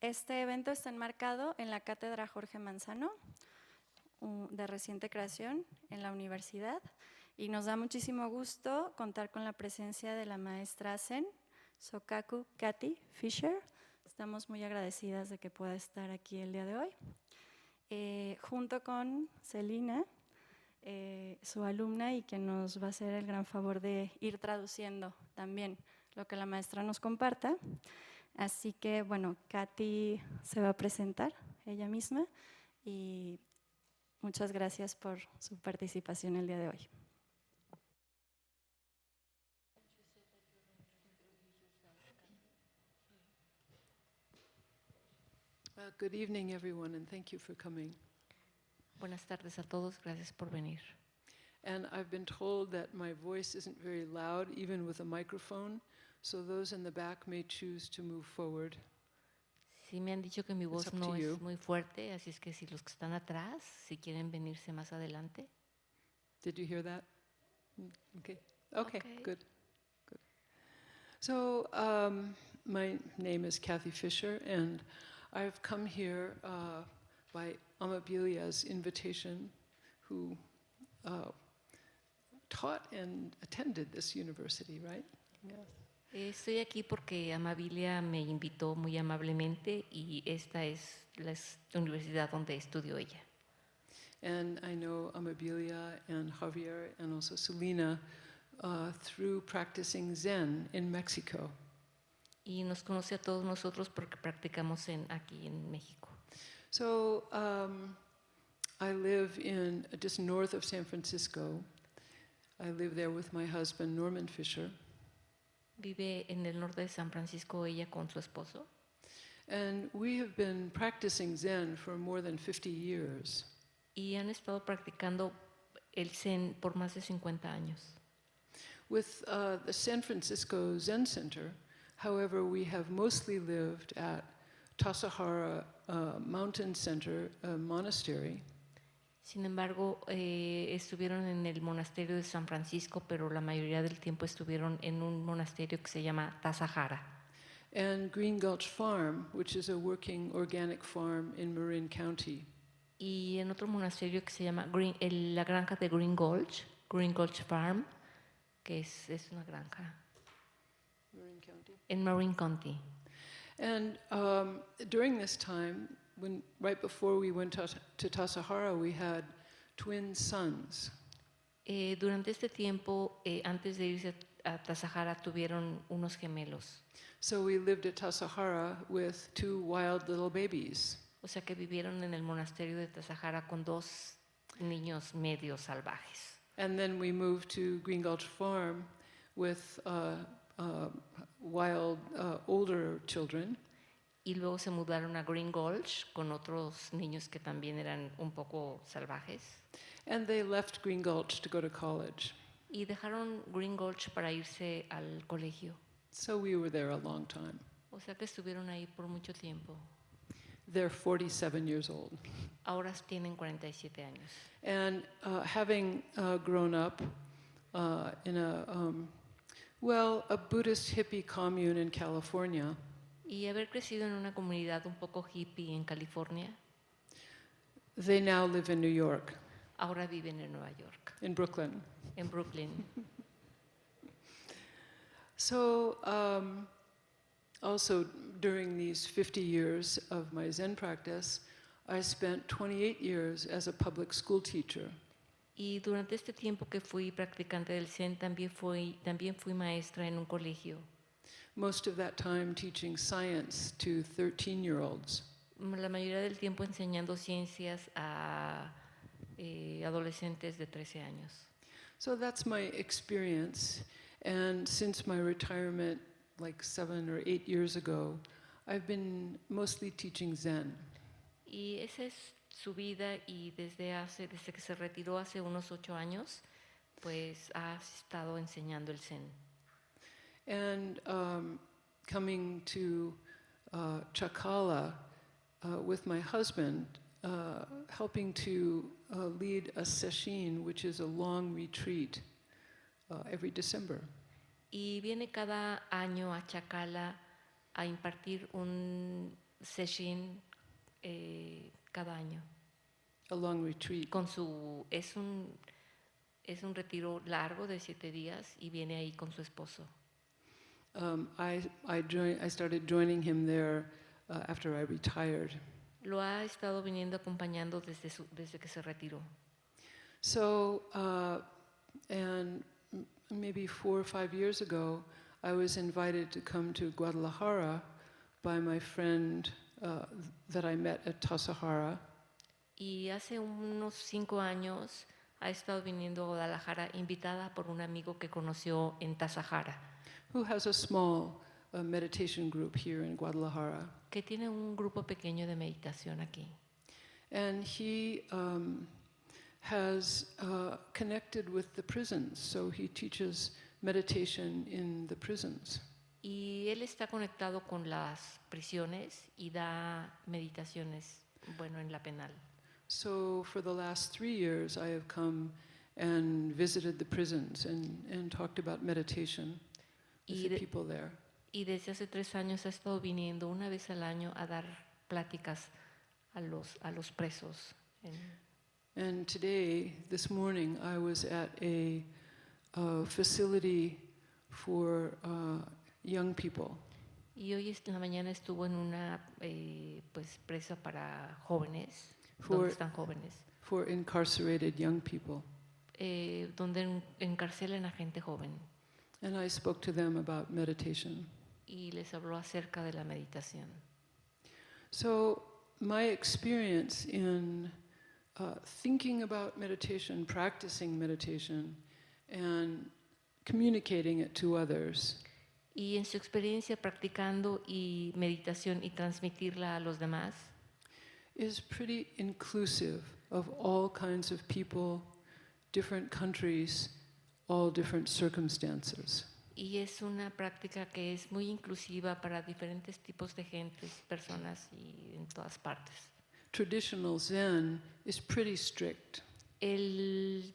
Este evento está enmarcado en la Cátedra Jorge Manzano, de reciente creación en la universidad, y nos da muchísimo gusto contar con la presencia de la maestra Zen, Sokaku Kathie Fisher. Estamos muy agradecidas de que pueda estar aquí el día de hoy, junto con Celina, su alumna, y que nos va a hacer el gran favor de ir traduciendo también lo que la maestra nos comparta. Así que, bueno, Kathie se va a presentar ella misma y muchas gracias por su participación el día de hoy. Good evening, everyone, and thank you for coming. Buenas tardes a todos, gracias por venir. And I've been told that my voice isn't very loud, even with a microphone, so those in the back may choose to move forward. Sí, me han dicho que mi voz no es muy fuerte, así es que si los que están atrás, si quieren venirse más adelante. Did you hear that? Okay, good. So, my name is Kathie Fisher, and I've come here by Amabilia's invitation, who taught and attended this university, right? Yes. Estoy aquí porque Amabilia me invitó muy amablemente y esta es la universidad donde estudió ella. And I know Amabilia and Javier and also Selena through practicing Zen in Mexico. Y nos conoce a todos nosotros porque practicamos Zen aquí en México. So I live in just north of San Francisco. I live there with my husband, Norman Fisher. Vive en el norte de San Francisco ella con su esposo. And we have been practicing Zen for more than 50 years. Y han estado practicando el Zen por más de 50 años. With the San Francisco Zen Center, however, we have mostly lived at Tassajara Mountain Center Monastery. Sin embargo, estuvieron en el monasterio de San Francisco, pero la mayoría del tiempo estuvieron en un monasterio que se llama Tassajara. And Green Gulch Farm, which is a working organic farm in Marin County. Y en otro monasterio que se llama la granja de Green Gulch Farm, que es una granja Marin County. En Marin County. And during this time, right before we went to Tassajara, we had twin sons. Durante este tiempo, antes de irse a Tassajara, tuvieron unos gemelos. So we lived at Tassajara with two wild little babies. O sea que vivieron en el monasterio de Tassajara con dos niños medio salvajes. And then we moved to Green Gulch Farm with wild older children. Y luego se mudaron a Green Gulch con otros niños que también eran un poco salvajes. And they left Green Gulch to go to college. Y dejaron Green Gulch para irse al colegio. So we were there a long time. O sea que estuvieron ahí por mucho tiempo. They're 47 years old. Ahora tienen 47 años. And having grown up in a Buddhist hippie commune in California, Y haber crecido en una comunidad un poco hippie en California. They now live in New York. Ahora viven en Nueva York. In Brooklyn. En Brooklyn. So also during these 50 years of my Zen practice, I spent 28 years as a public school teacher. Y durante este tiempo que fui practicante del Zen, también fui maestra en un colegio. Most of that time teaching science to 13-year-olds. La mayoría del tiempo enseñando ciencias a adolescentes de 13 años. So that's my experience. And since my retirement, like 7 or 8 years ago, I've been mostly teaching Zen. Y esa es su vida, y desde que se retiró hace unos 8 años, pues ha estado enseñando el Zen. And coming to Charla with my husband, helping to lead a sesshin, which is a long retreat, every December. Y viene cada año a Chacala a impartir un session cada año. A long retreat. Es un retiro largo de 7 días y viene ahí con su esposo. I started joining him there after I retired. Lo ha estado viniendo acompañando desde que se retiró. So, and maybe 4 or 5 years ago, I was invited to come to Guadalajara by my friend that I met at Tassajara. Y hace unos 5 años ha estado viniendo a Guadalajara invitada por un amigo que conoció en Tassajara. Who has a small meditation group here in Guadalajara. Que tiene un grupo pequeño de meditación aquí. And he has connected with the prisons, so he teaches meditation in the prisons. Y él está conectado con las prisiones y da meditaciones, en la penal. So for the last 3 years, I have come and visited the prisons and talked about meditation with the people there. Y desde hace 3 años ha estado viniendo una vez al año a dar pláticas a los presos. And today, this morning, I was at a facility for young people. Y hoy en la mañana estuvo en una presa para jóvenes, donde están jóvenes. For incarcerated young people. Donde encarcelan a gente joven. And I spoke to them about meditation. Y les habló acerca de la meditación. So my experience in thinking about meditation, practicing meditation, and communicating it to others. Y en su experiencia practicando y meditación y transmitirla a los demás. Is pretty inclusive of all kinds of people, different countries, all different circumstances. Y es una práctica que es muy inclusiva para diferentes tipos de gentes, personas y en todas partes. Traditional Zen is pretty strict. El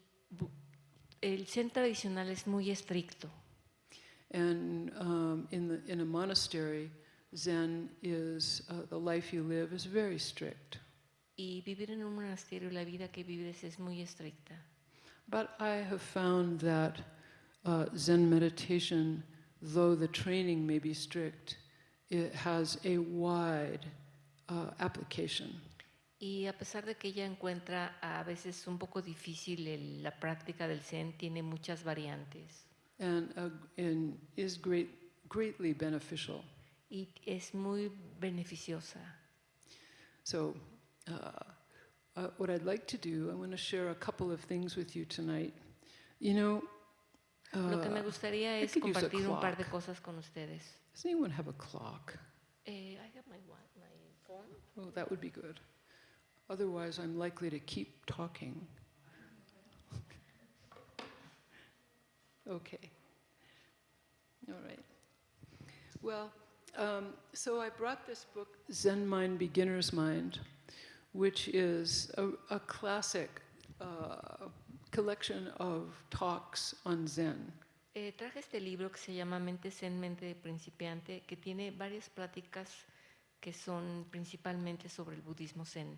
Zen tradicional es muy estricto. And in a monastery, Zen is the life you live is very strict. Y vivir en un monasterio, la vida que vives es muy estricta. But I have found that Zen meditation, though the training may be strict, it has a wide application. Y a pesar de que ella encuentra a veces un poco difícil la práctica del Zen, tiene muchas variantes. And is greatly beneficial. Y es muy beneficiosa. So, what I'd like to do, I want to share a couple of things with you tonight. You know, lo que me gustaría es compartir un par de cosas con ustedes. Does anyone have a clock? I have my phone. Oh, that would be good. Otherwise, I'm likely to keep talking. Okay. All right. Well, so I brought this book, Zen Mind, Beginner's Mind, which is a classic collection of talks on Zen. Traje este libro que se llama Mente Zen, Mente de Principiante, que tiene varias pláticas que son principalmente sobre el budismo Zen.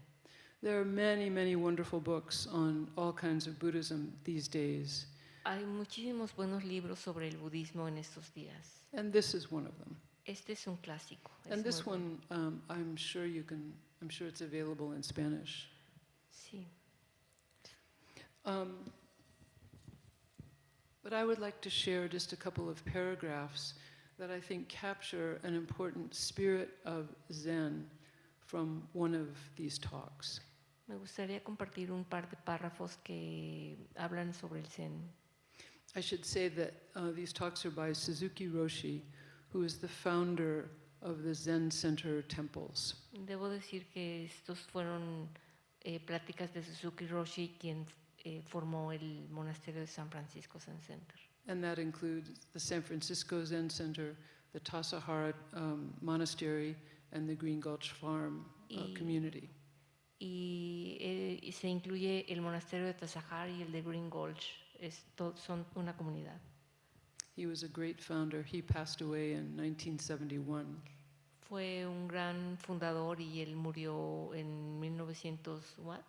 There are many, many wonderful books on all kinds of Buddhism these days. Hay muchísimos buenos libros sobre el budismo en estos días. And this is one of them. Este es un clásico. And this one, I'm sure it's available in Spanish. Sí. But I would like to share just a couple of paragraphs that I think capture an important spirit of Zen from one of these talks. Me gustaría compartir un par de párrafos que hablan sobre el Zen. I should say that these talks are by Suzuki Roshi, who is the founder of the Zen Center temples. Debo decir que estos fueron pláticas de Suzuki Roshi, quien formó el monasterio de San Francisco Zen Center. And that includes the San Francisco Zen Center, the Tassajara Monastery, and the Green Gulch Farm community. Y se incluye el monasterio de Tassajara y el de Green Gulch. Son una comunidad. He was a great founder. He passed away in 1971. Fue un gran fundador y él murió en 1900, what?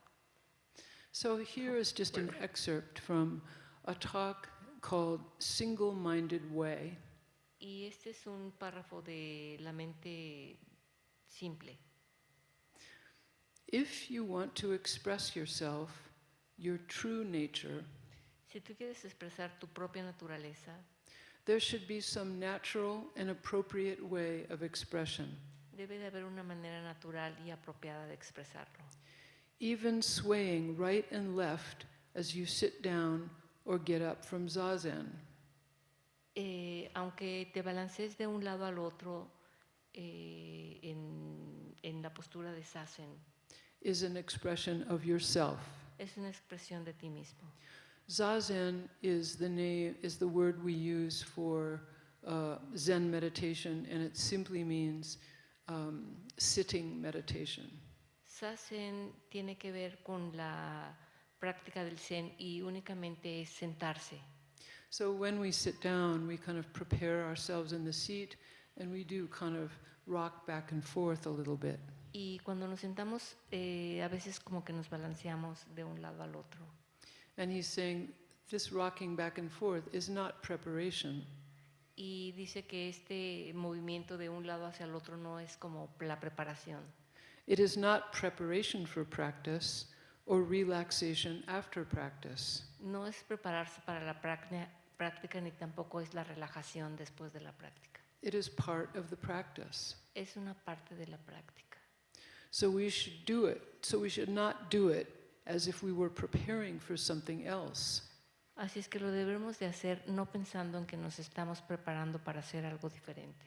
So here is just an excerpt from a talk called Single-Minded Way. Y este es un párrafo de la mente simple. If you want to express yourself, your true nature, Si tú quieres expresar tu propia naturaleza, there should be some natural and appropriate way of expression. debe de haber una manera natural y apropiada de expresarlo. Even swaying right and left as you sit down or get up from zazen. Aunque te balancees de un lado al otro en la postura de zazen, Is an expression of yourself. es una expresión de ti mismo. Zazen is the word we use for Zen meditation, and it simply means sitting meditation. Zazen tiene que ver con la práctica del Zen y únicamente es sentarse. So when we sit down, we kind of prepare ourselves in the seat, and we do kind of rock back and forth a little bit. Y cuando nos sentamos, a veces como que nos balanceamos de un lado al otro. And he's saying this rocking back and forth is not preparation. Y dice que este movimiento de un lado hacia el otro no es como la preparación. It is not preparation for practice or relaxation after practice. No es prepararse para la práctica ni tampoco es la relajación después de la práctica. It is part of the practice. Es una parte de la práctica. So we should do it. So we should not do it as if we were preparing for something else. Así es que lo debemos de hacer no pensando en que nos estamos preparando para hacer algo diferente.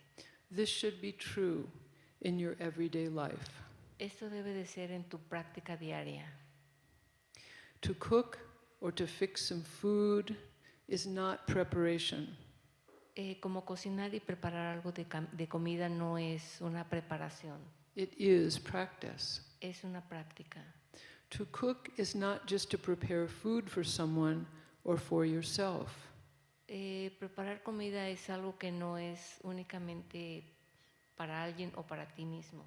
This should be true in your everyday life. Esto debe de ser en tu práctica diaria. To cook or to fix some food is not preparation. Como cocinar y preparar algo de comida no es una preparación, It is practice. es una práctica. To cook is not just to prepare food for someone or for yourself. Preparar comida es algo que no es únicamente para alguien o para ti mismo.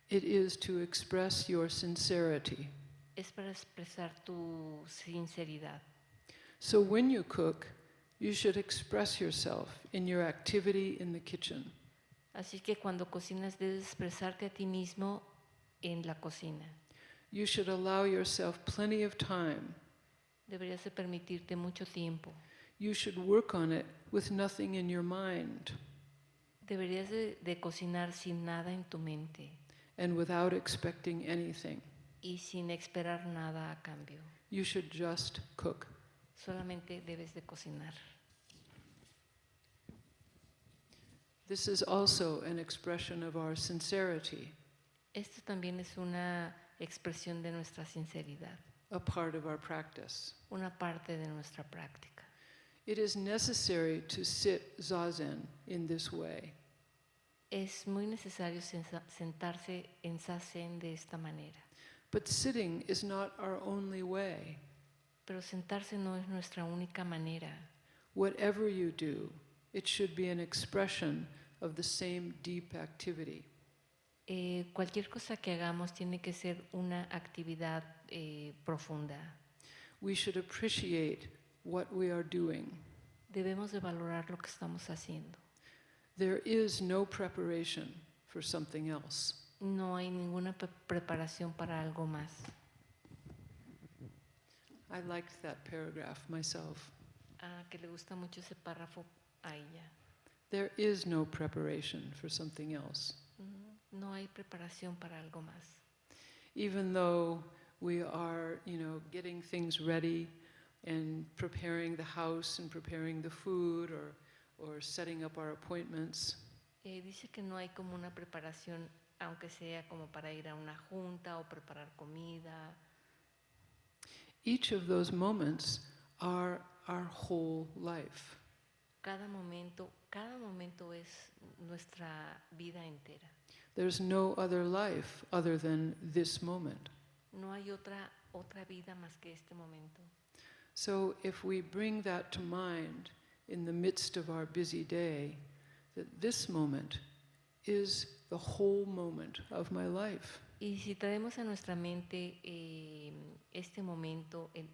It is to express your sincerity. Es para expresar tu sinceridad. So when you cook, you should express yourself in your activity in the kitchen. Así que cuando cocinas debes expresarte a ti mismo en la cocina. You should allow yourself plenty of time. Deberías de permitirte mucho tiempo. You should work on it with nothing in your mind Deberías de cocinar sin nada en tu mente and without expecting anything. y sin esperar nada a cambio. You should just cook. Solamente debes de cocinar. This is also an expression of our sincerity, Esto también es una expresión de nuestra sinceridad, a part of our practice. una parte de nuestra práctica. It is necessary to sit zazen in this way. Es muy necesario sentarse en zazen de esta manera, But sitting is not our only way. pero sentarse no es nuestra única manera. Whatever you do, it should be an expression of the same deep activity. Cualquier cosa que hagamos tiene que ser una actividad profunda. We should appreciate what we are doing. Debemos de valorar lo que estamos haciendo. There is no preparation for something else. No hay ninguna preparación para algo más. I liked that paragraph myself. Que le gusta mucho ese párrafo a ella. There is no preparation for something else. No hay preparación para algo más. Even though we are, getting things ready and preparing the house and preparing the food or setting up our appointments, Dice que no hay como una preparación, aunque sea como para ir a una junta o preparar comida. each of those moments are our whole life. Cada momento es nuestra vida entera. There's no other life other than this moment. No hay otra vida más que este momento. So if we bring that to mind in the midst of our busy day, that this moment is the whole moment of my life. Y si traemos a nuestra mente este momento en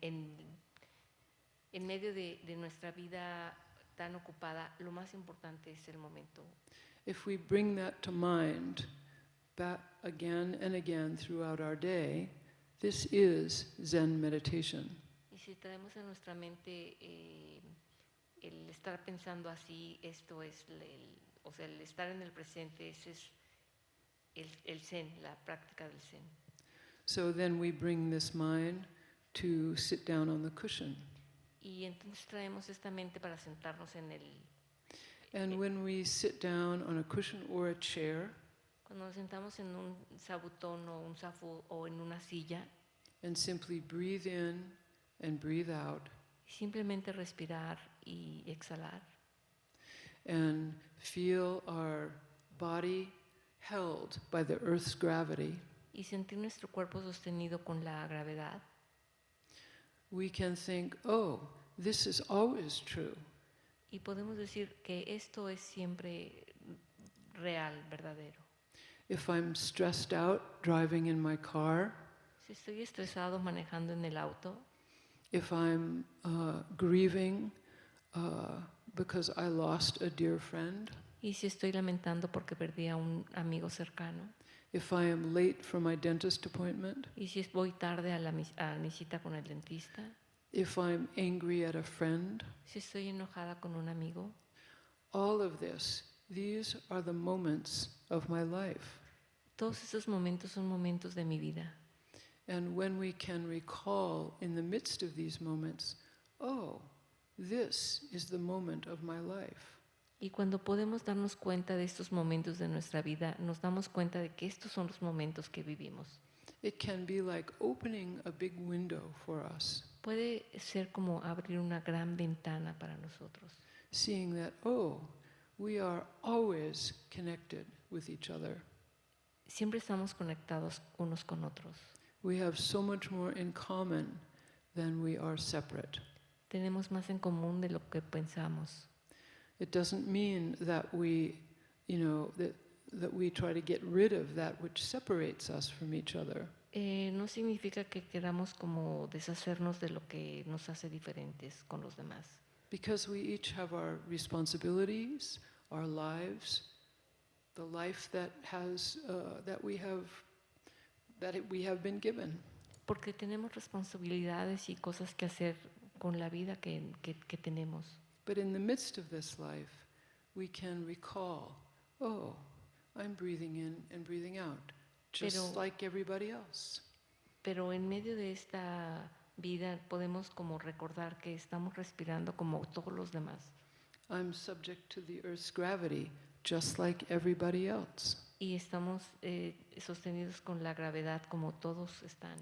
medio de nuestra vida tan ocupada, lo más importante es el momento. If we bring that to mind back again and again throughout our day, this is Zen meditation. Y si traemos a nuestra mente el estar pensando así, esto es, o sea, el estar en el presente, ese es el Zen, la práctica del Zen. So then we bring this mind to sit down on the cushion. Y entonces traemos esta mente para sentarnos en el... And when we sit down on a cushion or a chair, Cuando nos sentamos en un sabutón o un zafu o en una silla, and simply breathe in and breathe out, simplemente respirar y exhalar, and feel our body held by the earth's gravity, y sentir nuestro cuerpo sostenido con la gravedad, we can think, oh, this is always true. y podemos decir que esto es siempre real, verdadero. If I'm stressed out driving in my car, Si estoy estresado manejando en el auto, if I'm grieving because I lost a dear friend, y si estoy lamentando porque perdí a un amigo cercano, if I am late for my dentist appointment, y si voy tarde a mi cita con el dentista, if I'm angry at a friend, si estoy enojada con un amigo, all of this, these are the moments of my life. todos esos momentos son momentos de mi vida. And when we can recall in the midst of these moments, oh, this is the moment of my life. Y cuando podemos darnos cuenta de estos momentos de nuestra vida, nos damos cuenta de que estos son los momentos que vivimos. It can be like opening a big window for us, Puede ser como abrir una gran ventana para nosotros, seeing that, oh, we are always connected with each other. siempre estamos conectados unos con otros. We have so much more in common than we are separate. Tenemos más en común de lo que pensamos. It doesn't mean that we, that we try to get rid of that which separates us from each other. No significa que queramos como deshacernos de lo que nos hace diferentes con los demás. Because we each have our responsibilities, our lives, the life that we have been given. Porque tenemos responsabilidades y cosas que hacer con la vida que tenemos. But in the midst of this life, we can recall, oh, I'm breathing in and breathing out, just like everybody else. Pero en medio de esta vida podemos como recordar que estamos respirando como todos los demás. I'm subject to the earth's gravity, just like everybody else. Y estamos sostenidos con la gravedad como todos están.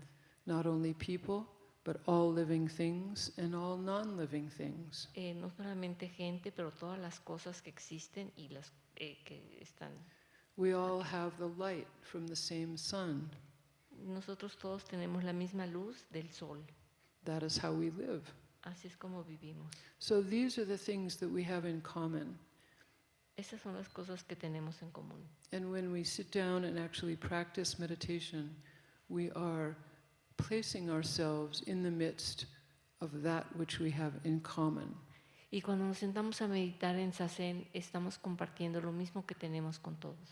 Not only people, but all living things and all non-living things. No solamente gente, pero todas las cosas que existen y las que están. We all have the light from the same sun. Nosotros todos tenemos la misma luz del sol. That is how we live. Así es como vivimos. So these are the things that we have in common. Esas son las cosas que tenemos en común. And when we sit down and actually practice meditation, we are placing ourselves in the midst of that which we have in common. Y cuando nos sentamos a meditar en Zazen, estamos compartiendo lo mismo que tenemos con todos.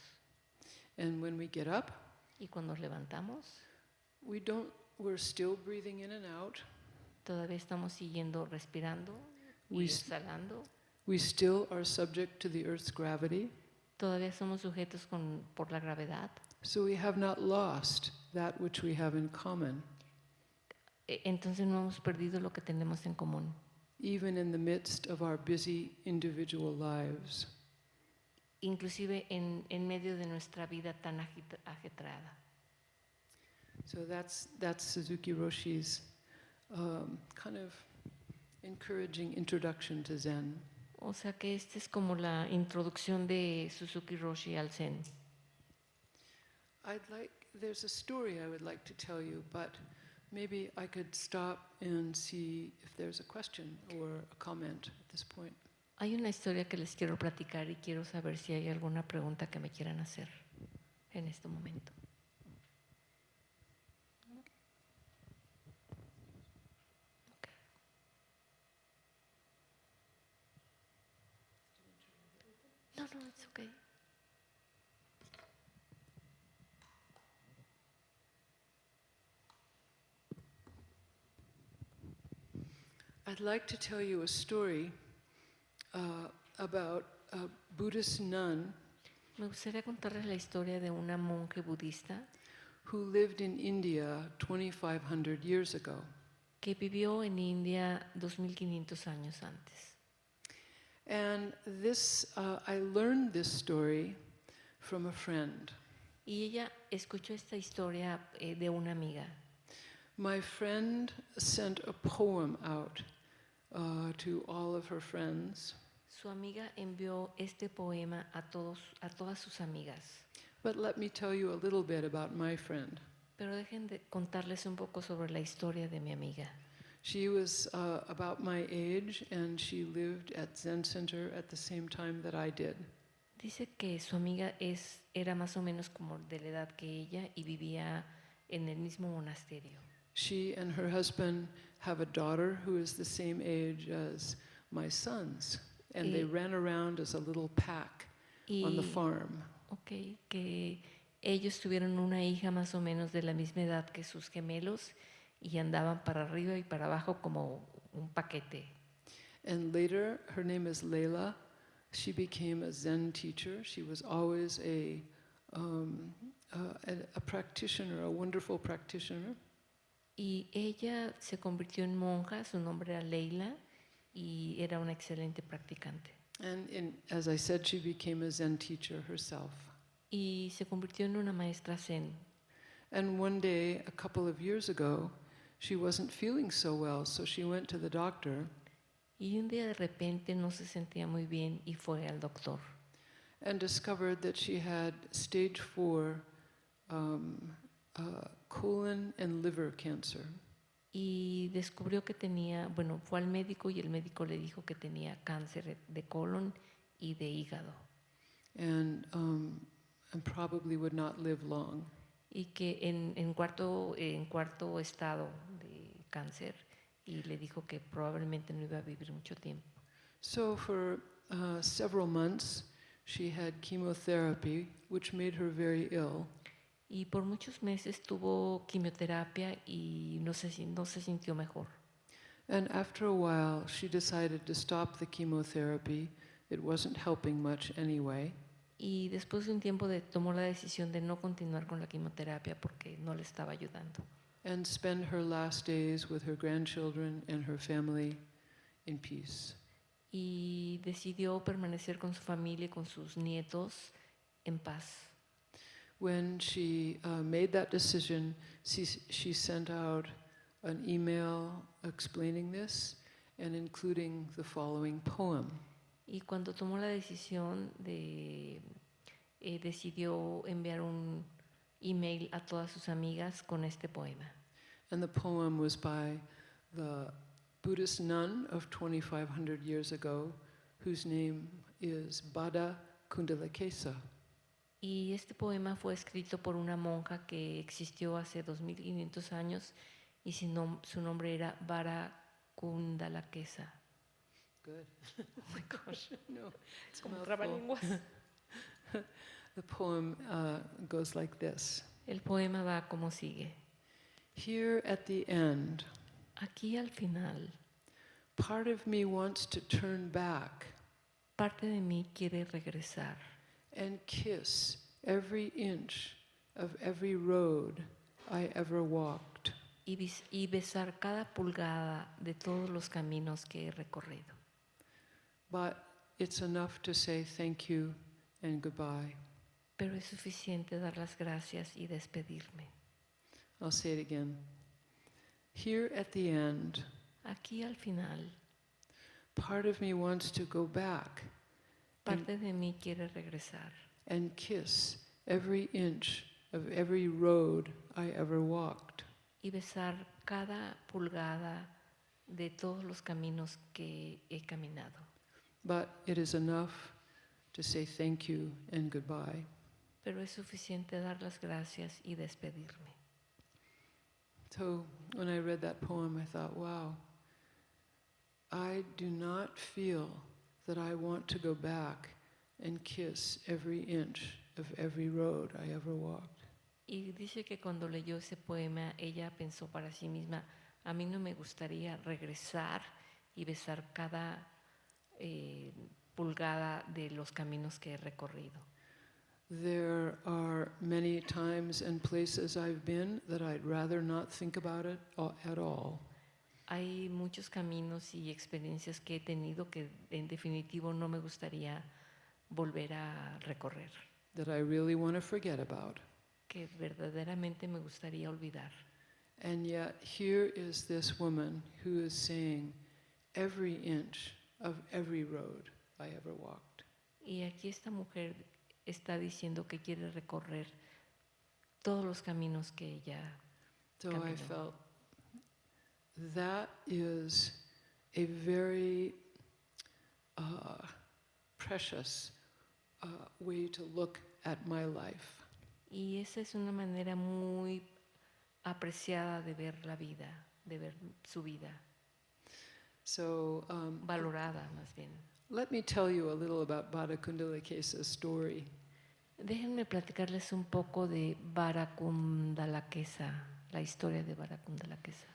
And when we get up, Y cuando nos levantamos, we're still breathing in and out. todavía estamos siguiendo respirando y We exhalando. We still are subject to the earth's gravity. Todavía somos sujetos por la gravedad. So we have not lost that which we have in common, Entonces no hemos perdido lo que tenemos en común. even in the midst of our busy individual lives. Inclusive en medio de nuestra vida tan ajetreada. So that's Suzuki Roshi's kind of encouraging introduction to Zen. O sea que esta es como la introducción de Suzuki Roshi al Zen. There's a story I would like to tell you, but maybe I could stop and see if there's a question or a comment at this point. Hay una historia que les quiero platicar y quiero saber si hay alguna pregunta que me quieran hacer. en este momento. Okay. No, it's okay. I'd like to tell you a story about a Buddhist nun Me gustaría contarles la historia de una monje budista who lived in India 2,500 years ago. que vivió en India 2500 años antes. And I learned this story from a friend. Y ella escuchó esta historia de una amiga. My friend sent a poem out to all of her friends. Su amiga envió este poema a todas sus amigas. But let me tell you a little bit about my friend. Pero dejen de contarles un poco sobre la historia de mi amiga. She was about my age, and she lived at Zen Center at the same time that I did. Dice que su amiga era más o menos como de la edad que ella y vivía en el mismo monasterio. She and her husband have a daughter who is the same age as my sons, and they ran around as a little pack on the farm. Okay, que ellos tuvieron una hija más o menos de la misma edad que sus gemelos y andaban para arriba y para abajo como un paquete. And later, her name is Leila. She became a Zen teacher. She was always a practitioner, a wonderful practitioner. Y ella se convirtió en monja, su nombre era Leila, y era una excelente practicante. And as I said, she became a Zen teacher herself. Y se convirtió en una maestra Zen. And one day, a couple of years ago, she wasn't feeling so well, so she went to the doctor. Y un día de repente no se sentía muy bien y fue al doctor. And discovered that she had stage 4 colon and liver cancer. Y descubrió que fue al médico y el médico le dijo que tenía cáncer de colon y de hígado. And probably would not live long. Y que en cuarto estado de cáncer, y le dijo que probablemente no iba a vivir mucho tiempo. So for several months, she had chemotherapy, which made her very ill. Y por muchos meses tuvo quimioterapia y no se sintió mejor. And after a while, she decided to stop the chemotherapy. It wasn't helping much anyway. Y después de un tiempo tomó la decisión de no continuar con la quimioterapia porque no le estaba ayudando. And spend her last days with her grandchildren and her family in peace. Y decidió permanecer con su familia y con sus nietos en paz. When she made that decision, she sent out an email explaining this and including the following poem. Y cuando tomó la decisión decidió enviar un email a todas sus amigas con este poema. And the poem was by the Buddhist nun of 2,500 years ago, whose name is Bada Kundalakesa. Y este poema fue escrito por una monja que existió hace 2500 años y su nombre era Vara Kundalakesa. Good. Oh my gosh. No, Es como trabalenguas. The poem goes like this. El poema va como sigue. Here at the end, Aquí al final, part of me wants to turn back parte de mí quiere regresar and kiss every inch of every road I ever walked. y besar cada pulgada de todos los caminos que he recorrido. But it's enough to say thank you and goodbye. Pero es suficiente dar las gracias y despedirme. I'll say it again. Here at the end, Aquí al final, part of me wants to go back parte de mí quiere regresar and kiss every inch of every road I ever walked. y besar cada pulgada de todos los caminos que he caminado. But it is enough to say thank you and goodbye. pero es suficiente dar las gracias y despedirme. So when I read that poem, I thought, wow, I do not feel that I want to go back and kiss every inch of every road I ever walked. Y dice que cuando leyó ese poema, ella pensó para sí misma, a mí no me gustaría regresar y besar cada pulgada de los caminos que he recorrido. There are many times and places I've been that I'd rather not think about it at all. Hay muchos caminos y experiencias que he tenido que en definitivo no me gustaría volver a recorrer, That I really want to forget about. que verdaderamente me gustaría olvidar. And yet here is this woman who is saying every inch of every road I ever walked. Y aquí esta mujer está diciendo que quiere recorrer todos los caminos que ella So I caminó. felt that is a very precious way to look at my life. Y esa es una manera muy apreciada de ver la vida, de ver su vida, So valorada más bien. let me tell you a little about Bharakundalakesa's story. Déjenme platicarles un poco de Barakundalakesa, la historia de Barakundalakesa.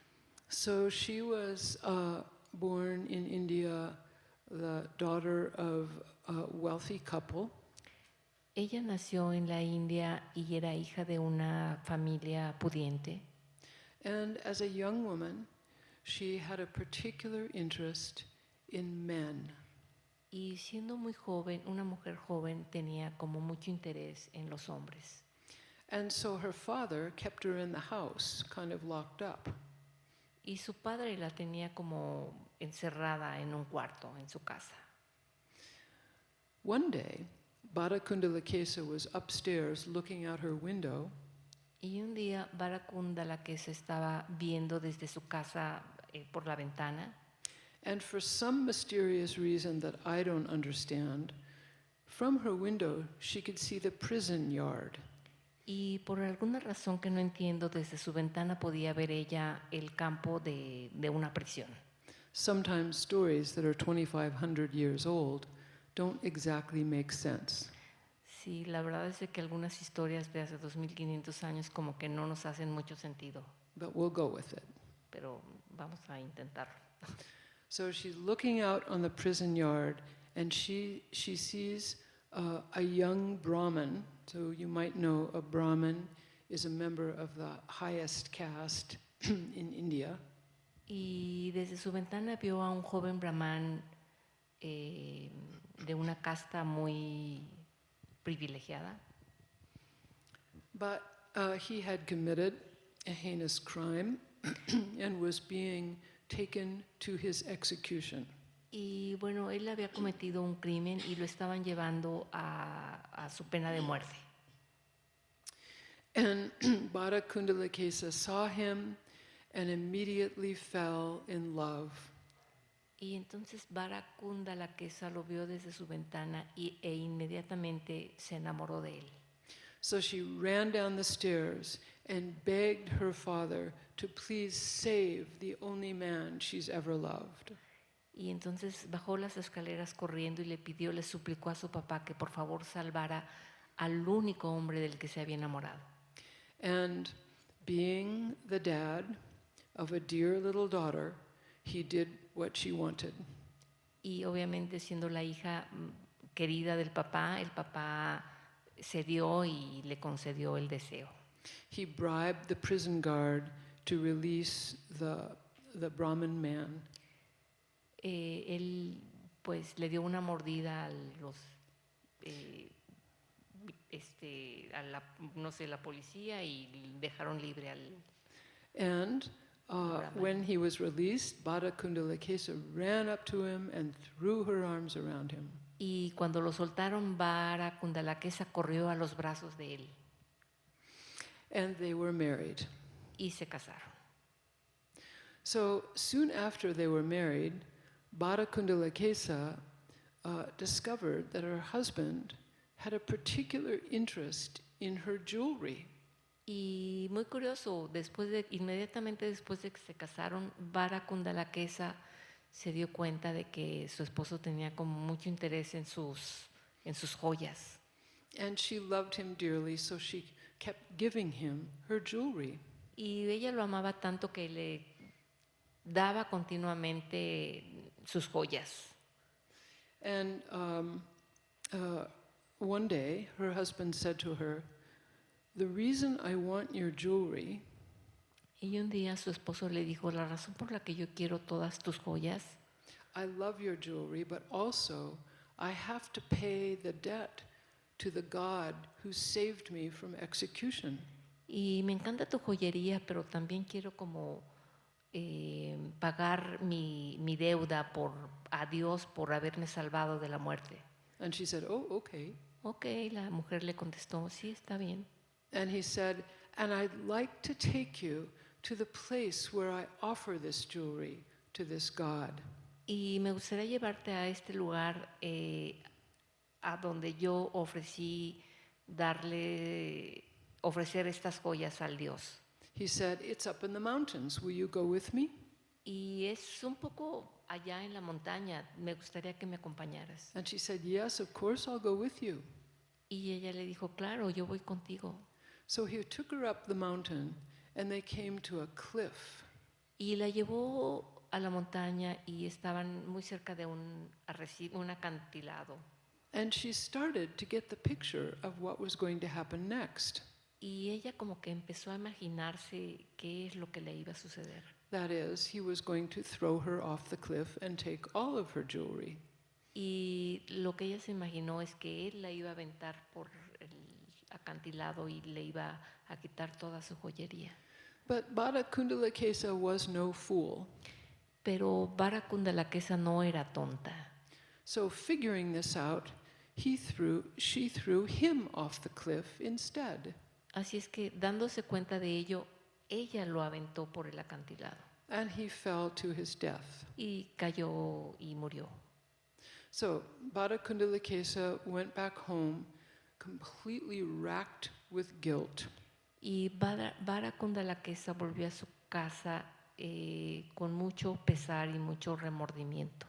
So she was born in India, the daughter of a wealthy couple. Ella nació en la India y era hija de una familia pudiente. And as a young woman, she had a particular interest in men. Y siendo muy joven, una mujer joven tenía como mucho interés en los hombres. And so her father kept her in the house, kind of locked up. Y su padre la tenía como encerrada en un cuarto en su casa. One day, Bharakundalakesa was upstairs looking out her window, Y un día Barakundalakesa estaba viendo desde su casa por la ventana. and for some mysterious reason that I don't understand, from her window she could see the prison yard. Y por alguna razón que no entiendo, desde su ventana podía ver ella el campo de una prisión. Sometimes stories that are 2,500 years old don't exactly make sense. Sí, la verdad es de que algunas historias de hace 2500 años como que no nos hacen mucho sentido, But we'll go with it. pero vamos a intentarlo. So she's looking out on the prison yard and she sees a young Brahmin. So you might know a Brahmin is a member of the highest caste in India. Y desde su ventana vio a un joven brahman de una casta muy privilegiada. But he had committed a heinous crime and was being taken to his execution. Y bueno, él había cometido un crimen y lo estaban llevando a su pena de muerte. And Bharakundalakesa saw him and immediately fell in love. Y entonces Barakundalakesa lo vio desde su ventana e inmediatamente se enamoró de él. So she ran down the stairs and begged her father to please save the only man she's ever loved. Y entonces bajó las escaleras corriendo y le suplicó a su papá que por favor salvara al único hombre del que se había enamorado. And being the dad of a dear little daughter, he did what she wanted. Y obviamente siendo la hija querida del papá, el papá cedió y le concedió el deseo. He bribed the prison guard to release the Brahmin man. Él pues le dio una mordida a la policía y dejaron libre al. And when he was released, Bharakundalakesa ran up to him and threw her arms around him. Y cuando lo soltaron, Barakundalakesa corrió a los brazos de él. And they were married. Y se casaron. So soon after they were married, Bharakundalakesa discovered that her husband had a particular interest in her jewelry. Y muy curioso, inmediatamente después de que se casaron, Vara Kundalakesa se dio cuenta de que su esposo tenía como mucho interés en sus joyas. And she loved him dearly, so she kept giving him her jewelry. Y ella lo amaba tanto que le daba continuamente sus joyas. And one day, her husband said to her, "The reason I want your jewelry Y un día su esposo le dijo, la razón por la que yo quiero todas tus joyas, I love your jewelry, but also I have to pay the debt to the God who saved me from execution." y me encanta tu joyería, pero también quiero como pagar mi deuda a Dios por haberme salvado de la muerte. And she said, "Oh, okay." Ok, la mujer le contestó, sí, está bien. And he said, "And I'd like to take you to the place where I offer this jewelry to this God." Y me gustaría llevarte a este lugar a donde yo ofrecer estas joyas al Dios. He said, "It's up in the mountains. Will you go with me?" Y es un poco allá en la montaña, me gustaría que me acompañaras. And she said, "Yes, of course I'll go with you." Y ella le dijo, claro, yo voy contigo. So he took her up the mountain and they came to a cliff. Y la llevó a la montaña y estaban muy cerca de un acantilado. And she started to get the picture of what was going to happen next. Y ella como que empezó a imaginarse qué es lo que le iba a suceder. That is, he was going to throw her off the cliff and take all of her jewelry. Y lo que ella se imaginó es que él la iba a aventar por el acantilado y le iba a quitar toda su joyería. But Bada Kundalakesa was no fool. Pero Vara Kundalakesa no era tonta. So figuring this out, she threw him off the cliff instead. Así es que dándose cuenta de ello, ella lo aventó por el acantilado. And he fell to his death. Y cayó y murió. So Bada Kundalakesa went back home completely racked with guilt. Y Vara Kundalakesa volvió a su casa con mucho pesar y mucho remordimiento.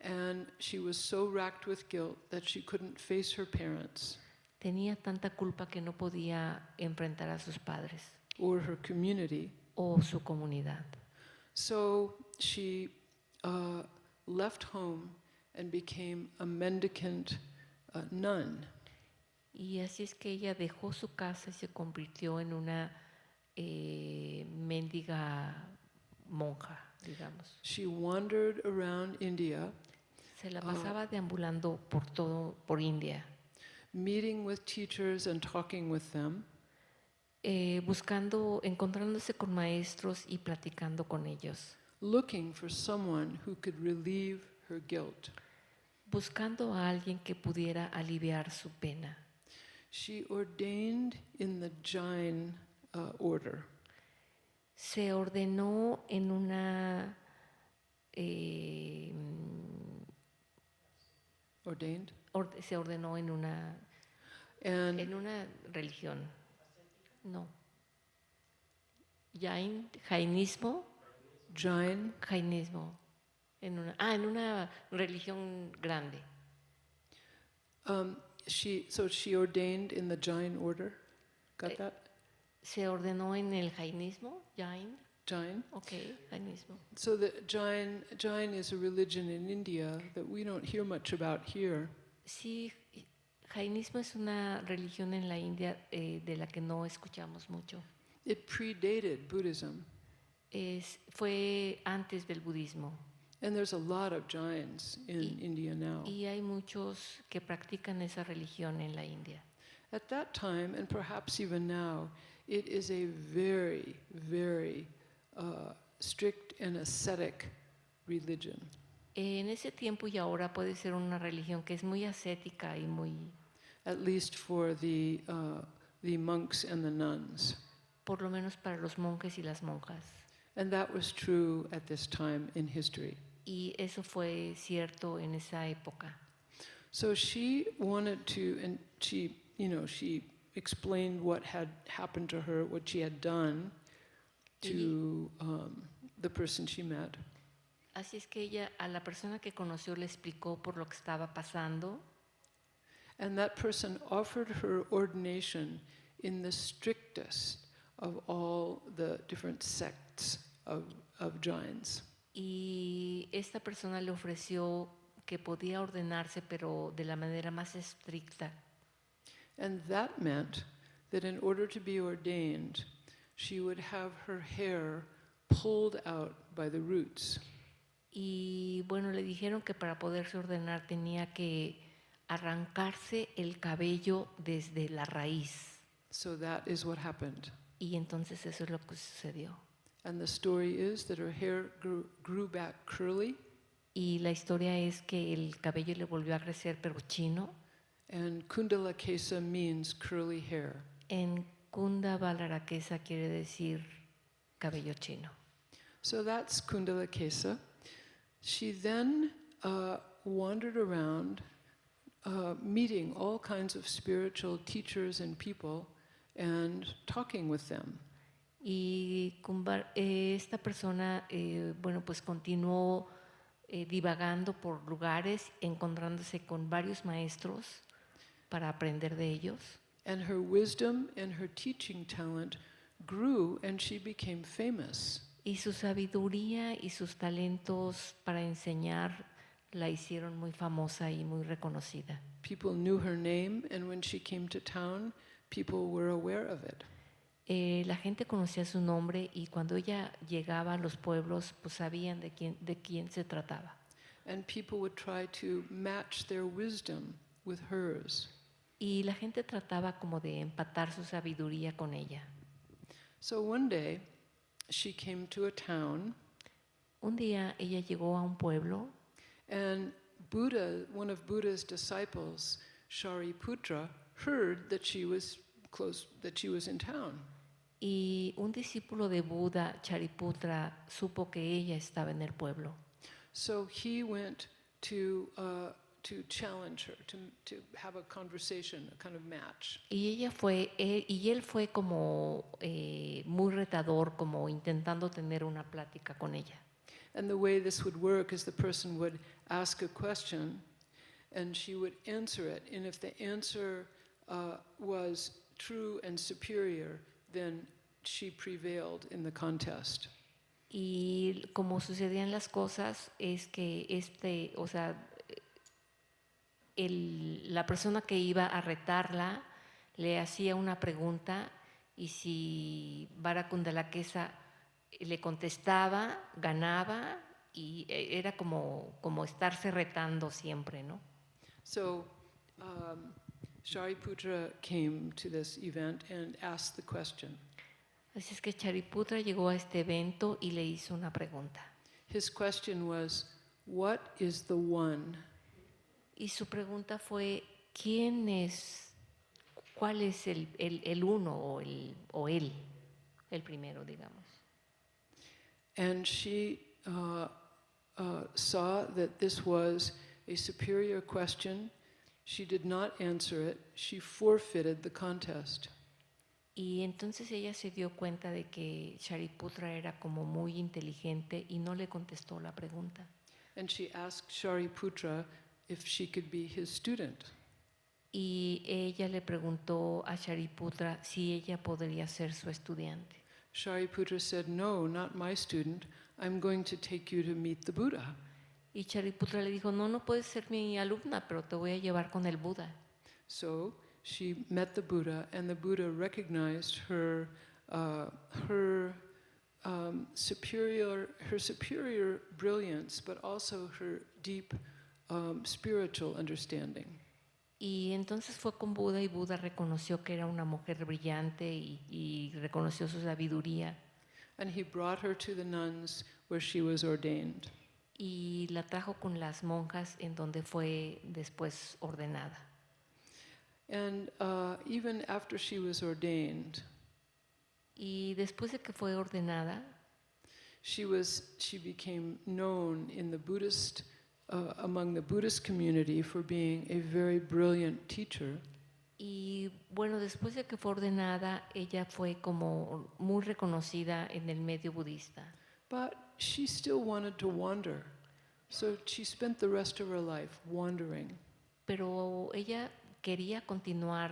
And she was so racked with guilt that she couldn't face her parents Tenía tanta culpa que no podía enfrentar a sus padres or her community. o su comunidad. So she left home and became a mendicant nun. Y así es que ella dejó su casa y se convirtió en una mendiga monja, digamos. She wandered around India, Se la pasaba deambulando por India, meeting with teachers and talking with them, encontrándose con maestros y platicando con ellos, looking for someone who could relieve her guilt. buscando a alguien que pudiera aliviar su pena. She ordained in the Jain order. Se ordenó en una Ordained? se ordenó en una And religión. No. Jainismo. Jainismo. En una religión grande. So she ordained in the Jain order. Got that? Se ordenó en el jainismo. Jain. Okay, jainismo. So the Jain is a religion in India that we don't hear much about here. Sí, jainismo es una religión en la India de la que no escuchamos mucho. It predated Buddhism. Fue antes del budismo. And there's a lot of Jains in India now. Y hay muchos que practican esa religión en la India. At that time, and perhaps even now, it is a very, very strict and ascetic religion. En ese tiempo y ahora puede ser una religión que es muy ascética y muy... At least for the monks and the nuns. Por lo menos para los monjes y las monjas. And that was true at this time in history. Y eso fue cierto en esa época. So she wanted to, and she explained what had happened to her, what she had done to the person she met. Así es que ella a la persona que conoció le explicó por lo que estaba pasando. And that person offered her ordination in the strictest of all the different sects of Jains. Y esta persona le ofreció que podía ordenarse, pero de la manera más estricta. And that meant that in order to be ordained, she would have her hair pulled out by the roots. Y bueno, le dijeron que para poderse ordenar tenía que arrancarse el cabello desde la raíz. So that is what happened. Y entonces eso es lo que sucedió. And the story is that her hair grew back curly. Y la historia es que el cabello le volvió a crecer, pero chino. And Kundalakesa means curly hair. En Kunda Balarakesa quiere decir cabello chino. So that's Kundalakesa. She then wandered around meeting all kinds of spiritual teachers and people and talking with them. Y esta persona, bueno, pues continuó divagando por lugares, encontrándose con varios maestros para aprender de ellos. And her wisdom and her teaching talent grew and she became famous. Y su sabiduría y sus talentos para enseñar la hicieron muy famosa y muy reconocida. People knew her name, and when she came to town, people were aware of it. La gente conocía su nombre y cuando ella llegaba a los pueblos, pues sabían de quién se trataba. And people would try to match their wisdom with hers. Y la gente trataba como de empatar su sabiduría con ella. So one day, she came to a town. Un día ella llegó a un pueblo. And Buddha, one of Buddha's disciples, Shariputra, heard that she was in town. Y un discípulo de Buda, Shariputra, supo que ella estaba en el pueblo. So he went to challenge her, to have a conversation, a kind of match. Y él fue como muy retador, como intentando tener una plática con ella. And the way this would work is the person would ask a question and she would answer it. And if the answer was true and superior, then she prevailed in the contest. Y como sucedían las cosas es que la persona que iba a retarla le hacía una pregunta y si Barakundalakesa le contestaba, ganaba y era como estarse retando siempre, ¿no? So Shariputra came to this event and asked the question. Así es que Shariputra llegó a este evento y le hizo una pregunta. His question was, what is the one? Y su pregunta fue, ¿cuál es el uno o él, el primero, digamos? And she saw that this was a superior question. She did not answer it. She forfeited the contest. Y entonces ella se dio cuenta de que Shariputra era como muy inteligente y no le contestó la pregunta. And she asked Shariputra if she could be his student. Y ella le preguntó a Shariputra si ella podría ser su estudiante. Shariputra said, no, not my student. I'm going to take you to meet the Buddha. Y Shariputra le dijo, no puedes ser mi alumna, pero te voy a llevar con el Buda. So she met the Buddha, and the Buddha recognized her superior brilliance, but also her deep spiritual understanding. Y entonces fue con Buda y Buda reconoció que era una mujer brillante y reconoció su sabiduría. And he brought her to the nuns where she was ordained. Y la trajo con las monjas en donde fue después ordenada. And even after she was ordained, y después de que fue ordenada, she became known in the Buddhist among the Buddhist community for being a very brilliant teacher. Y bueno, después de que fue ordenada, ella fue como muy reconocida en el medio budista. But she still wanted to wander. So she spent the rest of her life wandering. Pero ella quería continuar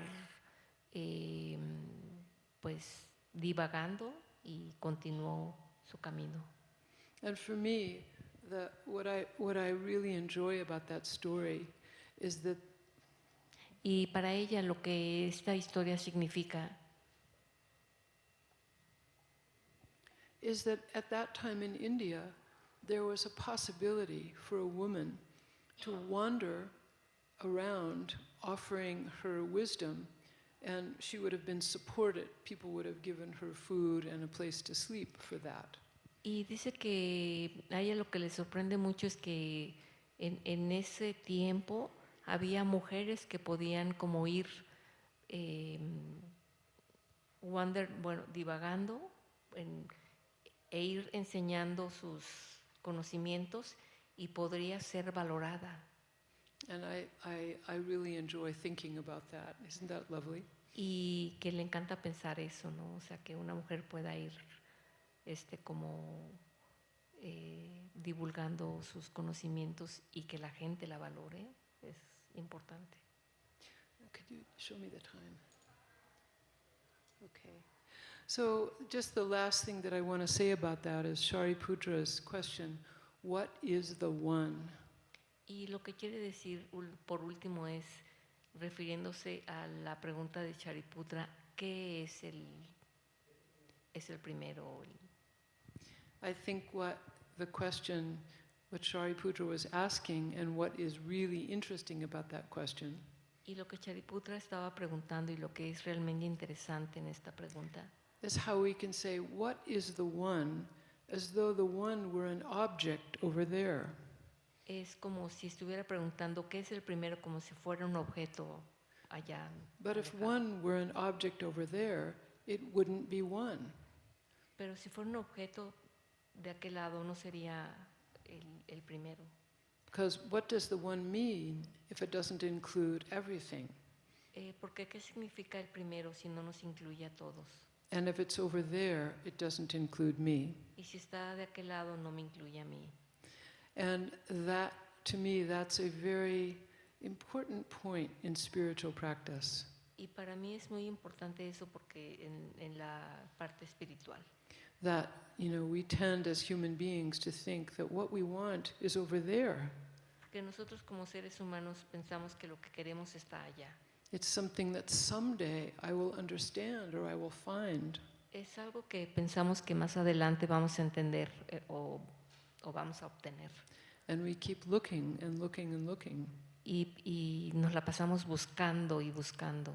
pues divagando y continuó su camino. And for me, what I really enjoy about that story is that Y para ella lo que esta historia significa is that at that time in India, there was a possibility for a woman to wander around offering her wisdom, and she would have been supported. People would have given her food and a place to sleep for that. y dice que a ella lo que le sorprende mucho es que en ese tiempo había mujeres que podían como ir divagando e ir enseñando sus conocimientos y podría ser valorada. And I really enjoy thinking about that. Isn't that lovely? Y que le encanta pensar eso, ¿no? O sea, que una mujer pueda ir como divulgando sus conocimientos y que la gente la valore, es importante. Could you show me the time? Okay. So just the last thing that I want to say about that is Shariputra's question, what is the one? Y lo que quiere decir por último es, refiriéndose a la pregunta de Shariputra, ¿qué es el primero? I think what Shariputra was asking and what is really interesting about that question Y lo que Shariputra estaba preguntando y lo que es realmente interesante en esta pregunta is how we can say, what is the one, as though the one were an object over there. es como si estuviera preguntando qué es el primero, como si fuera un objeto allá. But if alejado. one were an object over there, it wouldn't be one. Pero si fuera un objeto de aquel lado, no sería el primero. Because what does the one mean if it doesn't include everything? Porque ¿qué significa el primero si no nos incluye a todos? And if it's over there, it doesn't include me. Y si está de aquel lado, no me incluye a mí. And that, to me, that's a very important point in spiritual practice. Y para mí es muy importante eso porque en la parte espiritual. That, we tend as human beings to think that what we want is over there. Porque nosotros como seres humanos pensamos que lo que queremos está allá. It's something that someday I will understand or I will find. Es algo que pensamos que más adelante vamos a entender o vamos a obtener. And we keep looking and looking and looking. Y nos la pasamos buscando y buscando.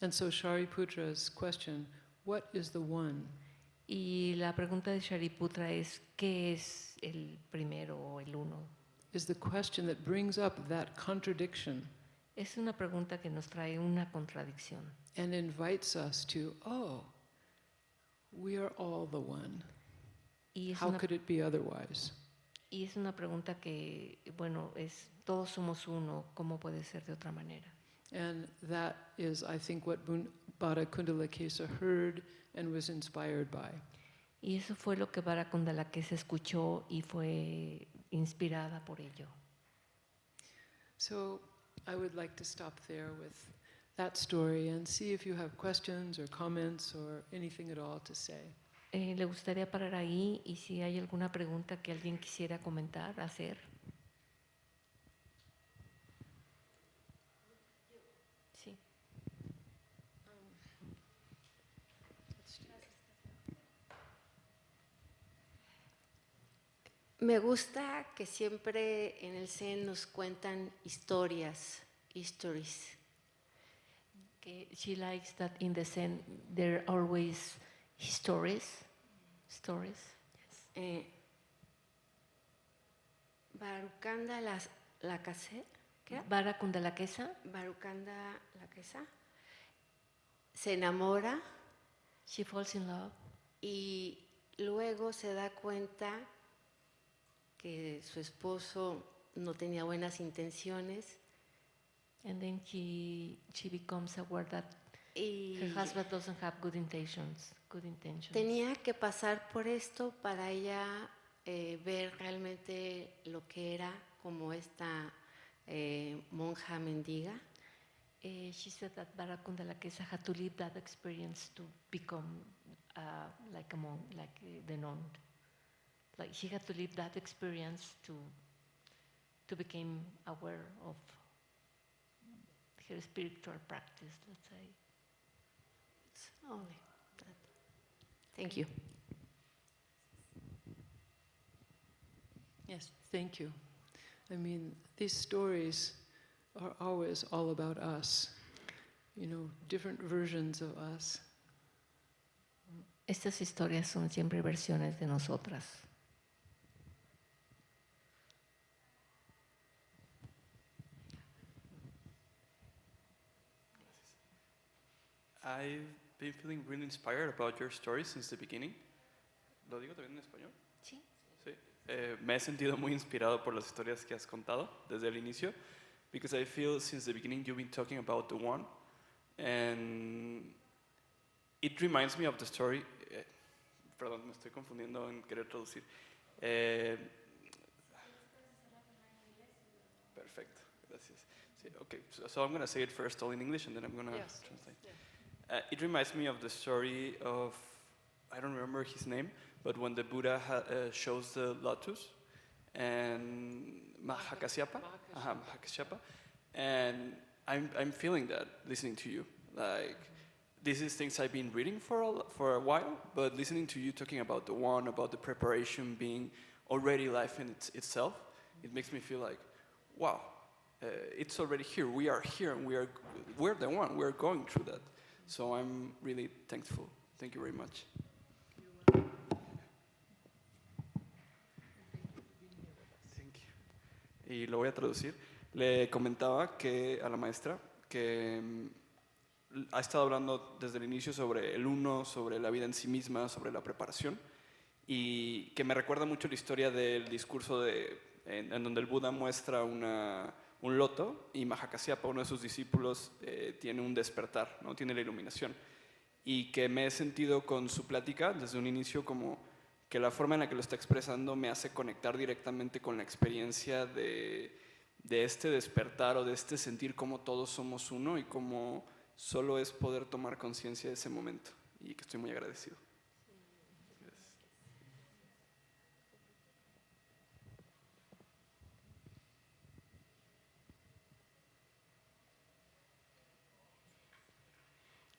And so Shariputra's question, what is the one? Y la pregunta de Shariputra es, ¿qué es el primero o el uno? Is the question that brings up that contradiction. Es una pregunta que nos trae una contradicción. And invites us to, we are all the one. Y es How could it be otherwise? Y es una pregunta que, todos somos uno, ¿cómo puede ser de otra manera? And that is, I think, what Bhara Kundalakesa heard and was inspired by. Y eso fue lo que Bhara Kundalakesa escuchó y fue inspirada por ello. So I would like to stop there with that story and see if you have questions or comments or anything at all to say. Le gustaría parar ahí y si hay alguna pregunta que alguien quisiera comentar, hacer. Sí. Me gusta que siempre en el Zen nos cuentan historias, stories. Que she likes that in the Zen there are always stories. Yes. Barukanda la Kase, ¿qué? Bhara Kundalakesa. Barukanda la Kesa se enamora She falls in love. y luego se da cuenta que su esposo no tenía buenas intenciones. And then she becomes aware that Y her husband doesn't have good intentions. tenía que pasar por esto para ella ver realmente lo que era como esta monja mendiga. She said that Barakunda Lakesa had to live that experience to become like a monk, like the nun. Like she had to live that experience to become aware of her spiritual practice, let's say. It's only that. Thank you. Yes, thank you. I mean, these stories are always all about us, different versions of us. Estas historias son siempre versiones de nosotras. I've been feeling really inspired about your story since the beginning. ¿Lo digo también en español? Sí. Sí. Me he sentido muy inspirado por las historias que has contado desde el inicio, because I feel since the beginning you've been talking about the one, and it reminds me of the story. Perdón, me estoy confundiendo en querer traducir. Perfecto, gracias. Sí, okay, so I'm going to say it first all in English and then I'm going to translate. It reminds me of the story of, I don't remember his name, but when the Buddha shows the lotus and Mahakasyapa, and I'm feeling that listening to you. Like, this is things I've been reading for a while, but listening to you talking about the one, about the preparation being already life in itself, it makes me feel like, wow, it's already here. We are here, and we're the one. We're going through that. So I'm really thankful. Thank you very much. Thank you. Y lo voy a traducir. Le comentaba que a la maestra que ha estado hablando desde el inicio sobre el uno, sobre la vida en sí misma, sobre la preparación, y que me recuerda mucho la historia del discurso en donde el Buda muestra un loto y Mahakasyapa, uno de sus discípulos, tiene un despertar, ¿no? Tiene la iluminación. Y que me he sentido con su plática desde un inicio como que la forma en la que lo está expresando me hace conectar directamente con la experiencia de este despertar o de este sentir como todos somos uno y como solo es poder tomar conciencia de ese momento. Y que estoy muy agradecido.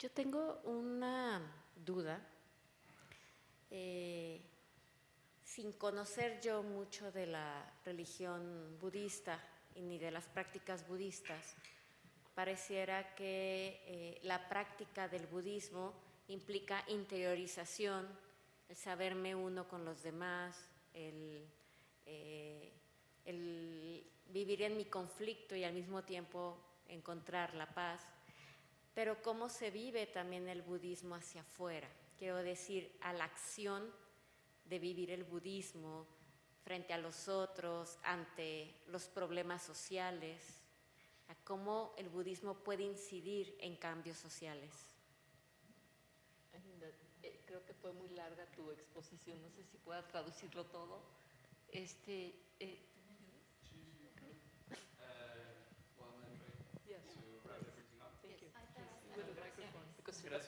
Yo tengo una duda, sin conocer yo mucho de la religión budista y ni de las prácticas budistas, pareciera que la práctica del budismo implica interiorización, el saberme uno con los demás, el vivir en mi conflicto y al mismo tiempo encontrar la paz. Pero cómo se vive también el budismo hacia afuera, quiero decir, a la acción de vivir el budismo frente a los otros, ante los problemas sociales, a cómo el budismo puede incidir en cambios sociales. Creo que fue muy larga tu exposición, no sé si pueda traducirlo todo.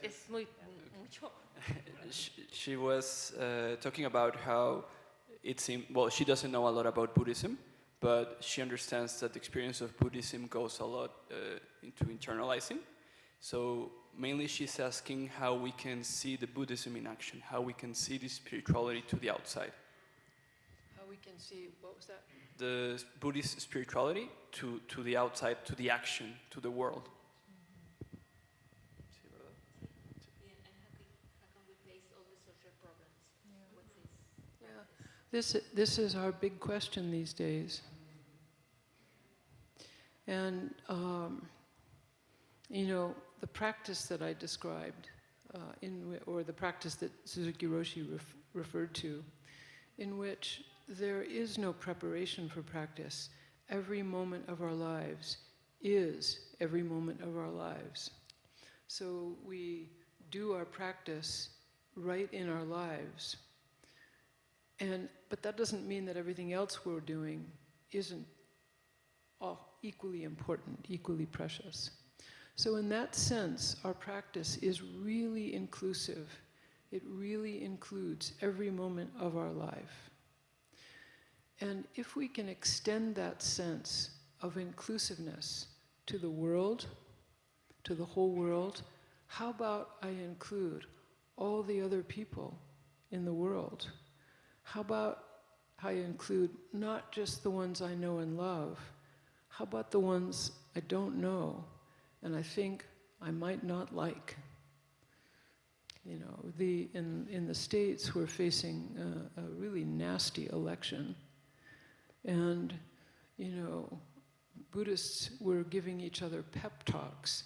Es muy mucho. She was talking about how it seemed, well, she doesn't know a lot about Buddhism, but she understands that the experience of Buddhism goes a lot into internalizing. So mainly she's asking how we can see the Buddhism in action, how we can see the spirituality to the outside. How we can see, what was that? The Buddhist spirituality to the outside, to the action, to the world. This is our big question these days. And, the practice that I described, or the practice that Suzuki Roshi referred to, in which there is no preparation for practice. every moment of our lives is every moment of our lives. So we do our practice right in our lives. But that doesn't mean that everything else we're doing isn't equally important, equally precious. So in that sense, our practice is really inclusive. It really includes every moment of our life. And if we can extend that sense of inclusiveness to the world, to the whole world, how about I include all the other people in the world? How about I include not just the ones I know and love, how about the ones I don't know and I think I might not like? You know, in the States we're facing a really nasty election. And, you know, Buddhists were giving each other pep talks.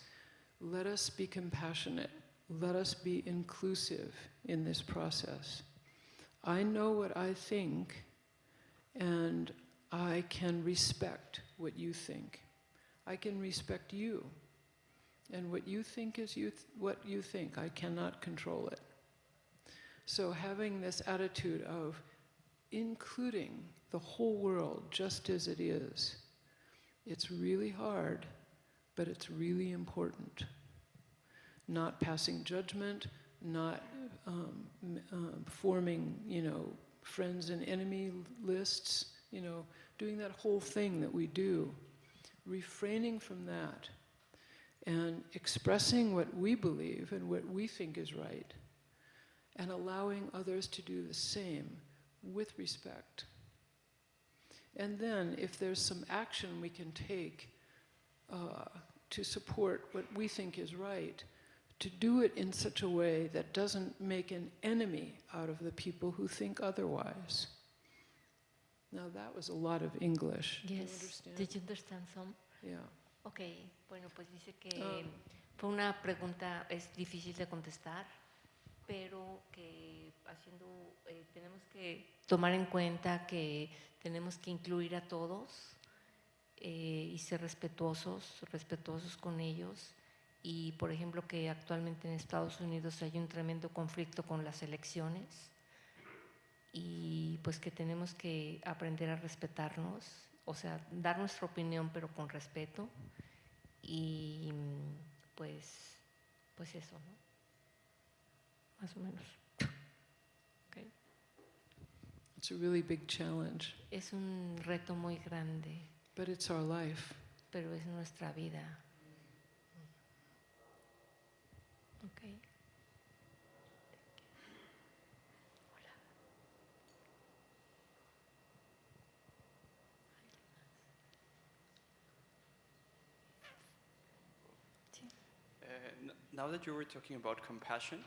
Let us be compassionate. Let us be inclusive in this process. I know what I think, and I can respect what you think. I can respect you. And what you think is what you think. I cannot control it. So having this attitude of including the whole world just as it is, it's really hard, but it's really important. Not passing judgment, not forming, you know, friends and enemy lists, you know, doing that whole thing that we do, refraining from that, and expressing what we believe and what we think is right, and allowing others to do the same with respect. And then, if there's some action we can take to support what we think is right, to do it in such a way that doesn't make an enemy out of the people who think otherwise. Now that was a lot of English. Yes. Do you understand? Did you understand some? Yeah. Okay, bueno, pues dice que fue una pregunta, es difícil de contestar, pero que tenemos que tomar en cuenta que tenemos que incluir a todos y ser respetuosos con ellos. Y, por ejemplo, que actualmente en Estados Unidos hay un tremendo conflicto con las elecciones y pues que tenemos que aprender a respetarnos, o sea, dar nuestra opinión pero con respeto y pues eso, ¿no? Más o menos. Okay. It's a really big challenge. Es un reto muy grande. But it's our life. Pero es nuestra vida. Okay. Hola. Now that you were talking about compassion,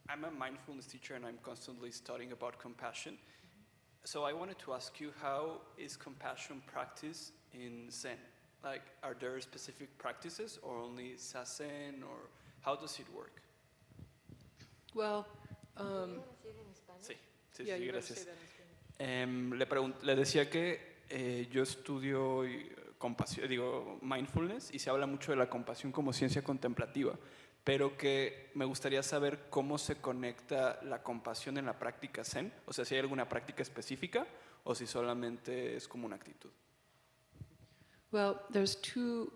I'm a mindfulness teacher and I'm constantly studying about compassion. So I wanted to ask you, how is compassion practiced in Zen? Like, are there specific practices or only Zazen, or how does it work? Well, Sí, yeah, you gotta gracias. say that in Spanish. Le decía que yo estudio mindfulness y se habla mucho de la compasión como ciencia contemplativa, pero que me gustaría saber cómo se conecta la compasión en la práctica Zen, o sea, si hay alguna práctica específica o si solamente es como una actitud. Well, there's two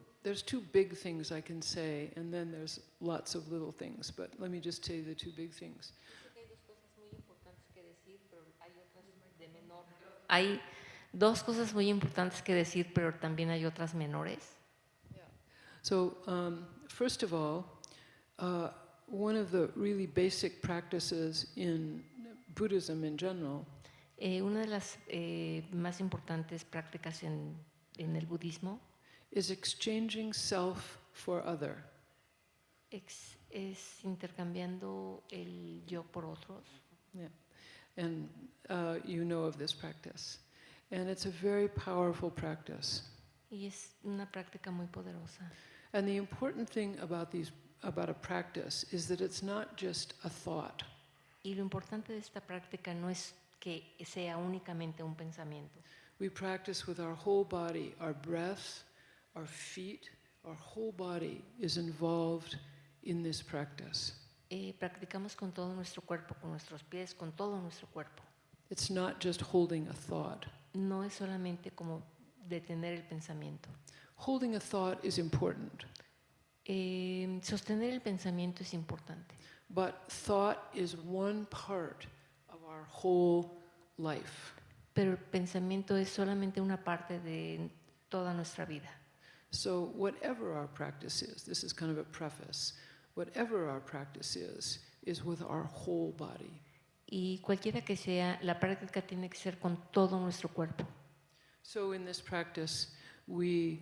big things I can say, and then there's lots of little things, but let me just tell you the two big things. Hay dos cosas muy importantes que decir, pero también hay otras menores. So, first of all, one of the really basic practices in Buddhism in general Una de las más importantes prácticas en el budismo is exchanging self for other. es intercambiando el yo por otros. Yeah. And you know of this practice. And it's a very powerful practice. Y es una práctica muy poderosa. And the important thing about a practice is that it's not just a thought. Y lo importante de esta práctica no es que sea únicamente un pensamiento. We practice with our whole body, our breath, our feet, our whole body is involved in this practice. Practicamos con todo nuestro cuerpo, con nuestros pies, con todo nuestro cuerpo. It's not just holding a thought. No es solamente como detener el pensamiento. Holding a thought is important, Sostener el pensamiento es importante, but thought is one part of our whole life. pero el pensamiento es solamente una parte de toda nuestra vida. So whatever our practice is, this is kind of a preface, whatever our practice is with our whole body. Y cualquiera que sea, la práctica tiene que ser con todo nuestro cuerpo. So in this practice, we,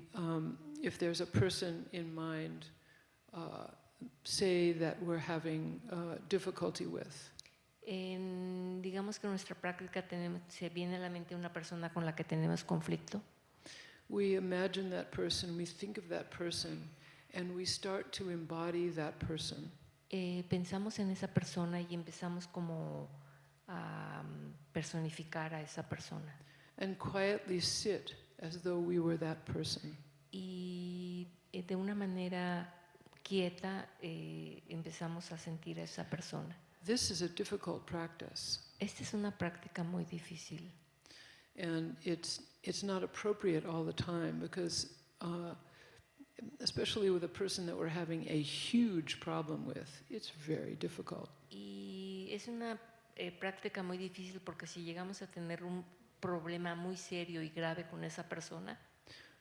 if there's a person in mind, say that we're having difficulty with, Digamos que en nuestra práctica se viene a la mente una persona con la que tenemos conflicto. we imagine that person, we think of that person, and we start to embody that person. Pensamos en esa persona y empezamos como a personificar a esa persona. And quietly sit as though we were that person. Y de una manera quieta empezamos a sentir a esa persona. This is a difficult practice, Esta es una práctica muy difícil and it's not appropriate all the time because especially with a person that we're having a huge problem with, it's very difficult. y es una práctica muy difícil porque si llegamos a tener un problema muy serio y grave con esa persona,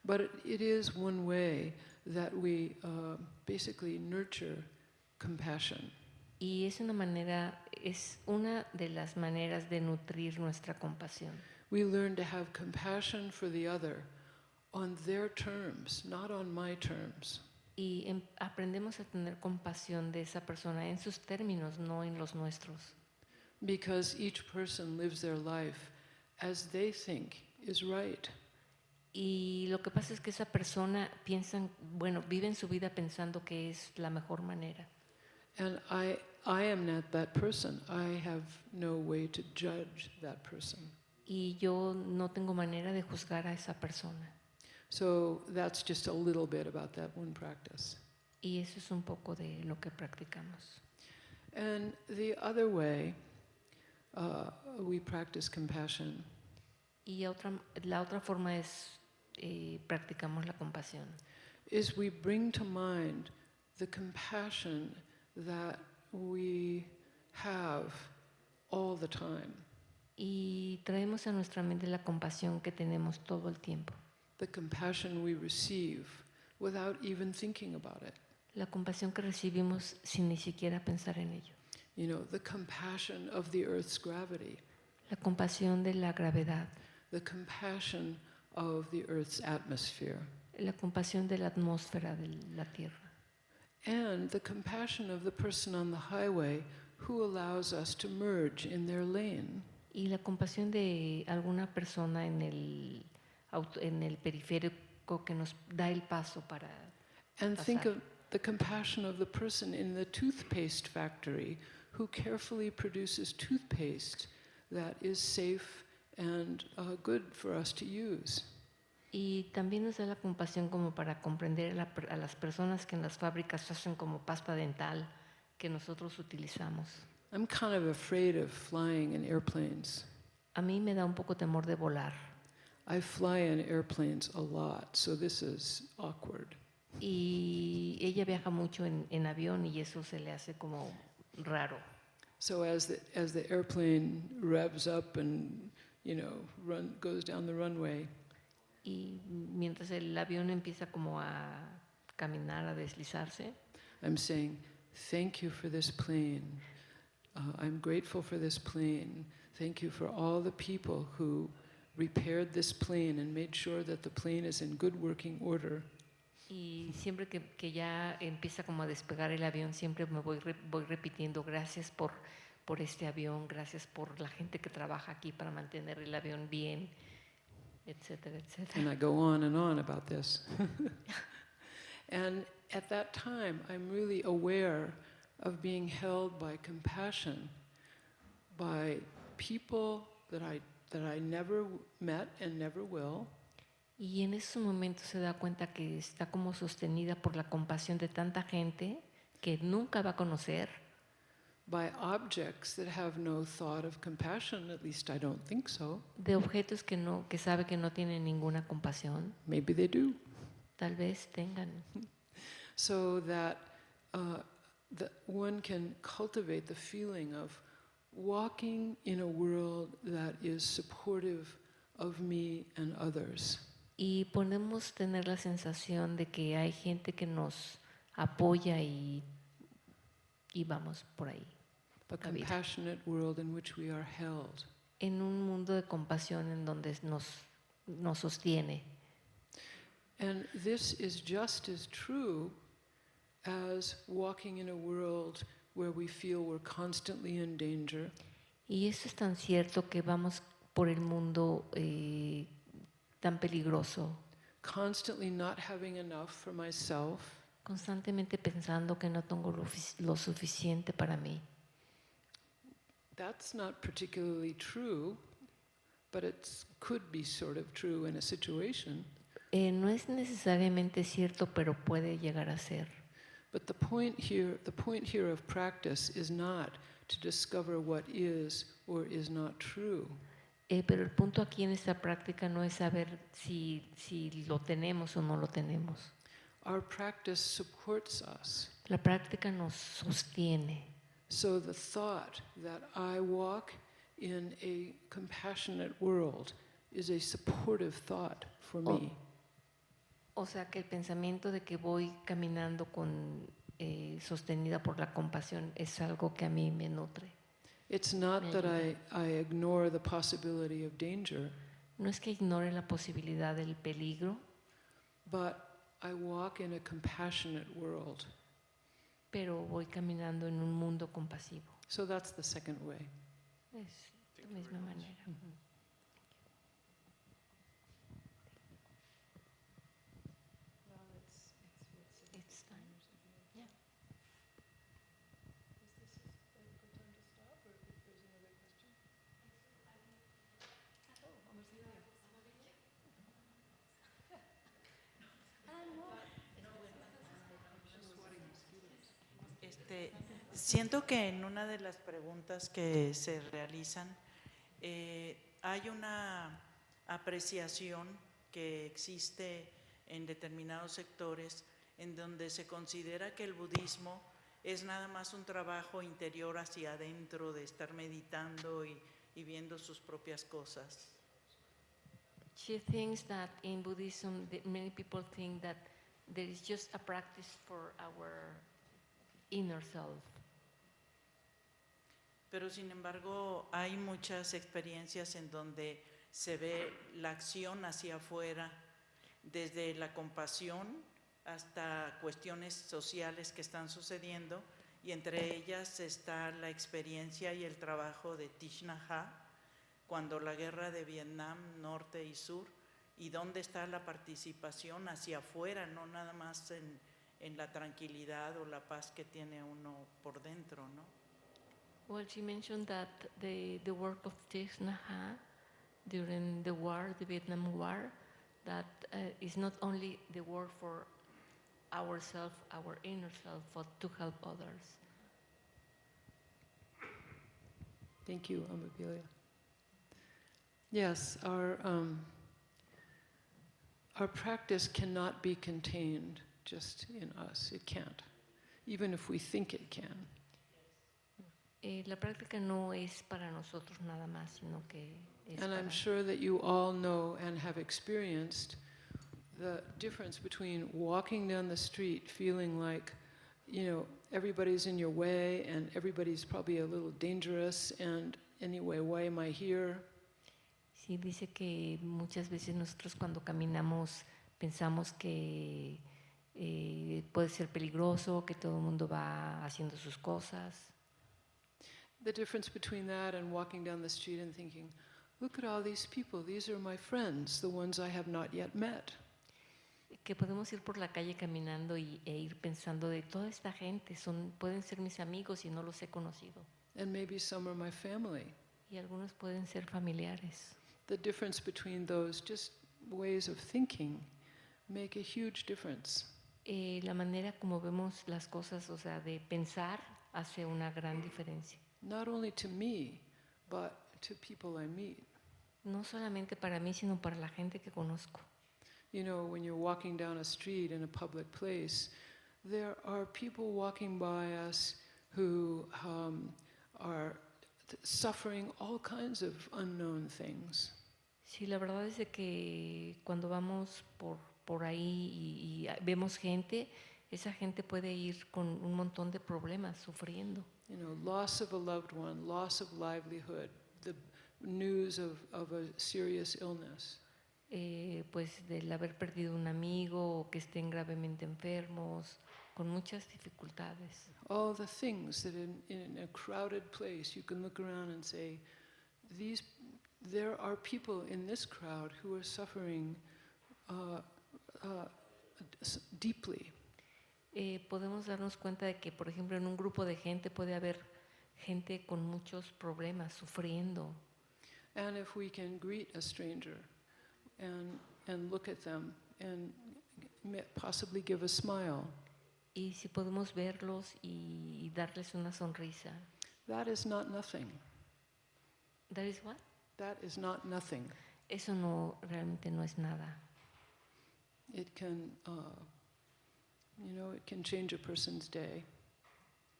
But it is one way that we basically nurture compassion. y es una de las maneras de nutrir nuestra compasión. We learn to have compassion for the other on their terms, not on my terms. Y aprendemos a tener compasión de esa persona en sus términos, no en los nuestros. Because each person lives their life as they think is right. Y lo que pasa es que esa persona vive su vida pensando que es la mejor manera. And I am not that person. I have no way to judge that person. Y yo no tengo manera de juzgar a esa persona. So that's just a little bit about that one practice. Y eso es un poco de lo que practicamos. And the other way we practice compassion Y la otra forma es practicamos la compasión. is we bring to mind the compassion that we have all the time. Y traemos a nuestra mente la compasión que tenemos todo el tiempo. The compassion we receive without even thinking about it. La compasión que recibimos sin ni siquiera pensar en ello. You know, the compassion of the earth's gravity, La compasión de la gravedad, the compassion of the earth's atmosphere, la compasión de la atmósfera de la tierra. and the compassion of the person on the highway who allows us to merge in their lane. Y la compasión de alguna persona en el periférico que nos da el paso para And think pasar. of the compassion of the person in the toothpaste factory who carefully produces toothpaste that is safe and good for us to use. Y también nos da la compasión como para comprender a las personas que en las fábricas hacen como pasta dental que nosotros utilizamos. I'm kind of afraid of flying in airplanes. A mí me da un poco temor de volar. I fly in airplanes a lot, so this is awkward. Y ella viaja mucho en avión y eso se le hace como raro. So as the airplane revs up and, you know, goes down the runway, Y mientras el avión empieza como a caminar, a deslizarse, I'm saying, thank you for this plane. I'm grateful for this plane. Thank you for all the people who repaired this plane and made sure that the plane is in good working order. y siempre que ya empieza como a despegar el avión, siempre me voy repitiendo gracias por este avión, gracias por la gente que trabaja aquí para mantener el avión bien, etcétera, etcétera. And I go on and on about this. And at that time, I'm really aware of being held by compassion by people that I that I never met and never will, Y en esos momentos se da cuenta que está como sostenida por la compasión de tanta gente que nunca va a conocer, by objects that have no thought of compassion, at least I don't think so. de objetos que sabe que no tienen ninguna compasión, Maybe they do. tal vez tengan. So that one can cultivate the feeling of walking in a world that is supportive of me and others. Y podemos tener la sensación de que hay gente que nos apoya y vamos por ahí. A compassionate world in which we are held. En un mundo de compasión en donde nos sostiene. And this is just as true as walking in a world where we feel we're constantly in danger. Y eso es tan cierto que vamos por el mundo tan peligroso, Constantly not having enough for myself, constantemente pensando que no tengo lo suficiente para mí. that's not particularly true, but it could be sort of true in a situation. No es necesariamente cierto, pero puede llegar a ser. But the point here of practice is not to discover what is or is not true. Pero el punto aquí en esta práctica no es saber si lo tenemos o no lo tenemos. Our practice supports us. La práctica nos sostiene. So the thought that I walk in a compassionate world is a supportive thought for me. O sea que el pensamiento de que voy caminando sostenida por la compasión es algo que a mí me nutre. It's not that I ignore the possibility of danger, No es que ignore la posibilidad del peligro, but I walk in a compassionate world. pero voy caminando en un mundo compasivo. So that's the second way. Es de la misma manera. It's time. Yeah. Siento que en una de las preguntas que se realizan hay una apreciación que existe en determinados sectores en donde se considera que el budismo es nada más un trabajo interior hacia adentro de estar meditando y viendo sus propias cosas. She thinks that in Buddhism, many people think that there is just a practice for our inner self. Pero sin embargo hay muchas experiencias en donde se ve la acción hacia afuera, desde la compasión hasta cuestiones sociales que están sucediendo, y entre ellas está la experiencia y el trabajo de Thich Nhat Hanh, cuando la guerra de Vietnam, norte y sur, y dónde está la participación hacia afuera, no nada más en la tranquilidad o la paz que tiene uno por dentro, ¿no? Well, she mentioned that the work of Thich Nhat Hanh during the war, the Vietnam War, that is not only the work for ourselves, our inner self, but to help others. Thank you, Amabilia. Yes, our practice cannot be contained just in us. It can't, even if we think it can. La práctica no es para nosotros nada más, sino que es And I'm para... sure that you all know and have experienced the difference between walking down the street feeling like, everybody's in your way and everybody's probably a little dangerous, and anyway, why am I here? Sí, dice que muchas veces nosotros cuando caminamos pensamos que puede ser peligroso, que todo el mundo va haciendo sus cosas. The difference between that and walking down the street and thinking, look at all these people, these are my friends, the ones I have not yet met. Que podemos ir por la calle caminando e ir pensando de toda esta gente, pueden ser mis amigos y no los he conocido. And maybe some are my family. Y algunos pueden ser familiares. The difference between those just ways of thinking make a huge difference. La manera como vemos las cosas, o sea, de pensar, hace una gran diferencia. Not only to me, but to people I meet. No solamente para mí, sino para la gente que conozco. You know, when you're walking down a street in a public place, there are people walking by us who are suffering all kinds of unknown things. Sí, la verdad es de que cuando vamos por ahí y vemos gente, esa gente puede ir con un montón de problemas, sufriendo. You know, loss of a loved one, loss of livelihood, the news of a serious illness. Pues del haber perdido un amigo o que estén gravemente enfermos, con muchas dificultades. All the things that in a crowded place you can look around and say, there are people in this crowd who are suffering deeply. Podemos darnos cuenta de que, por ejemplo, en un grupo de gente puede haber gente con muchos problemas, sufriendo. And if we can greet a stranger and look at them and possibly give a smile, Y si podemos verlos y darles una sonrisa. that is not nothing. That is what? That is not nothing. Eso no, realmente no es nada. It can, it can change a person's day.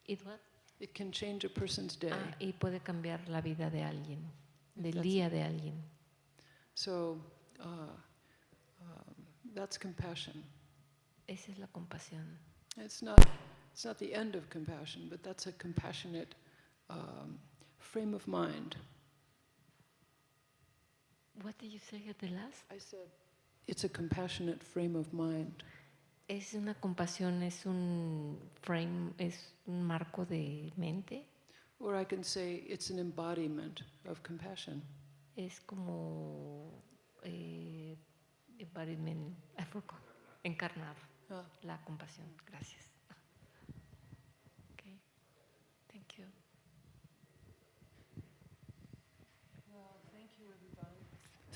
It what? It can change a person's day. Y puede cambiar la vida de alguien, del That's día de alguien. So that's compassion. Esa es la compasión. It's not the end of compassion, but that's a compassionate frame of mind. What did you say at the last? I said it's a compassionate frame of mind. Es una compasión, es un frame, es un marco de mente. Or I can say it's an embodiment of compassion. Es como embodiment, I forgot, encarnar la compasión. Gracias. Okay. Thank you.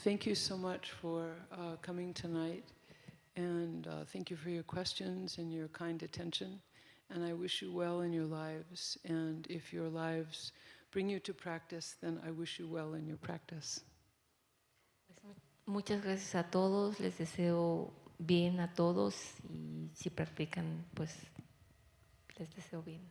Thank you so much for coming tonight, and thank you for your questions and your kind attention. And I wish you well in your lives, and if your lives bring you to practice, then I wish you well in your practice. Muchas gracias a todos, les deseo bien a todos y si practican, pues les deseo bien.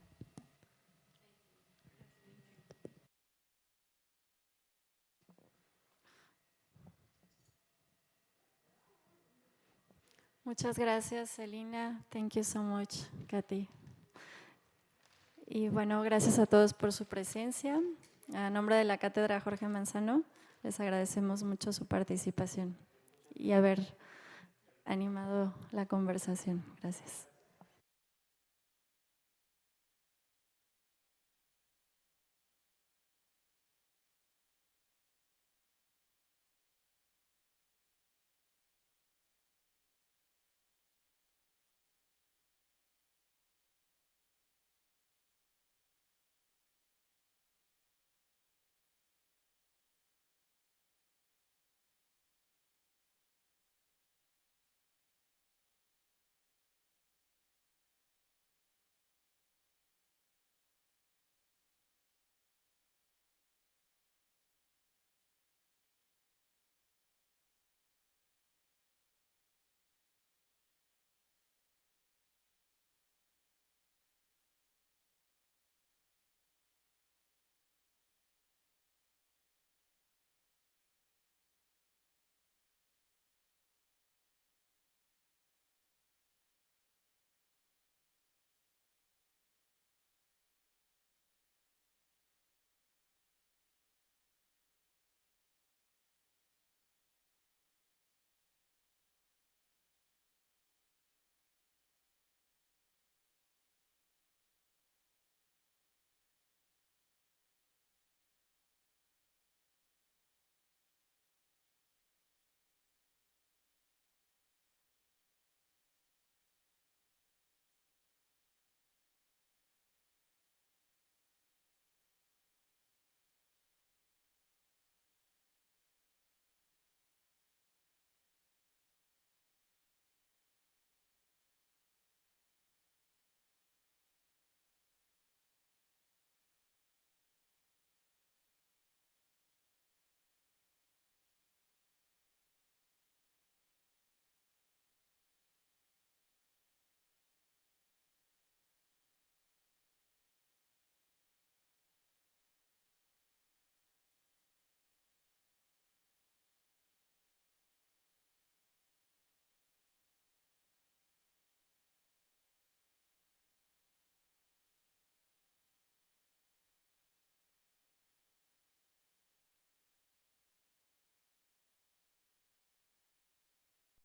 Muchas gracias, Celina. Thank you so much, Kathie. Y bueno, gracias a todos por su presencia. A nombre de la Cátedra Jorge Manzano, les agradecemos mucho su participación y haber animado la conversación. Gracias.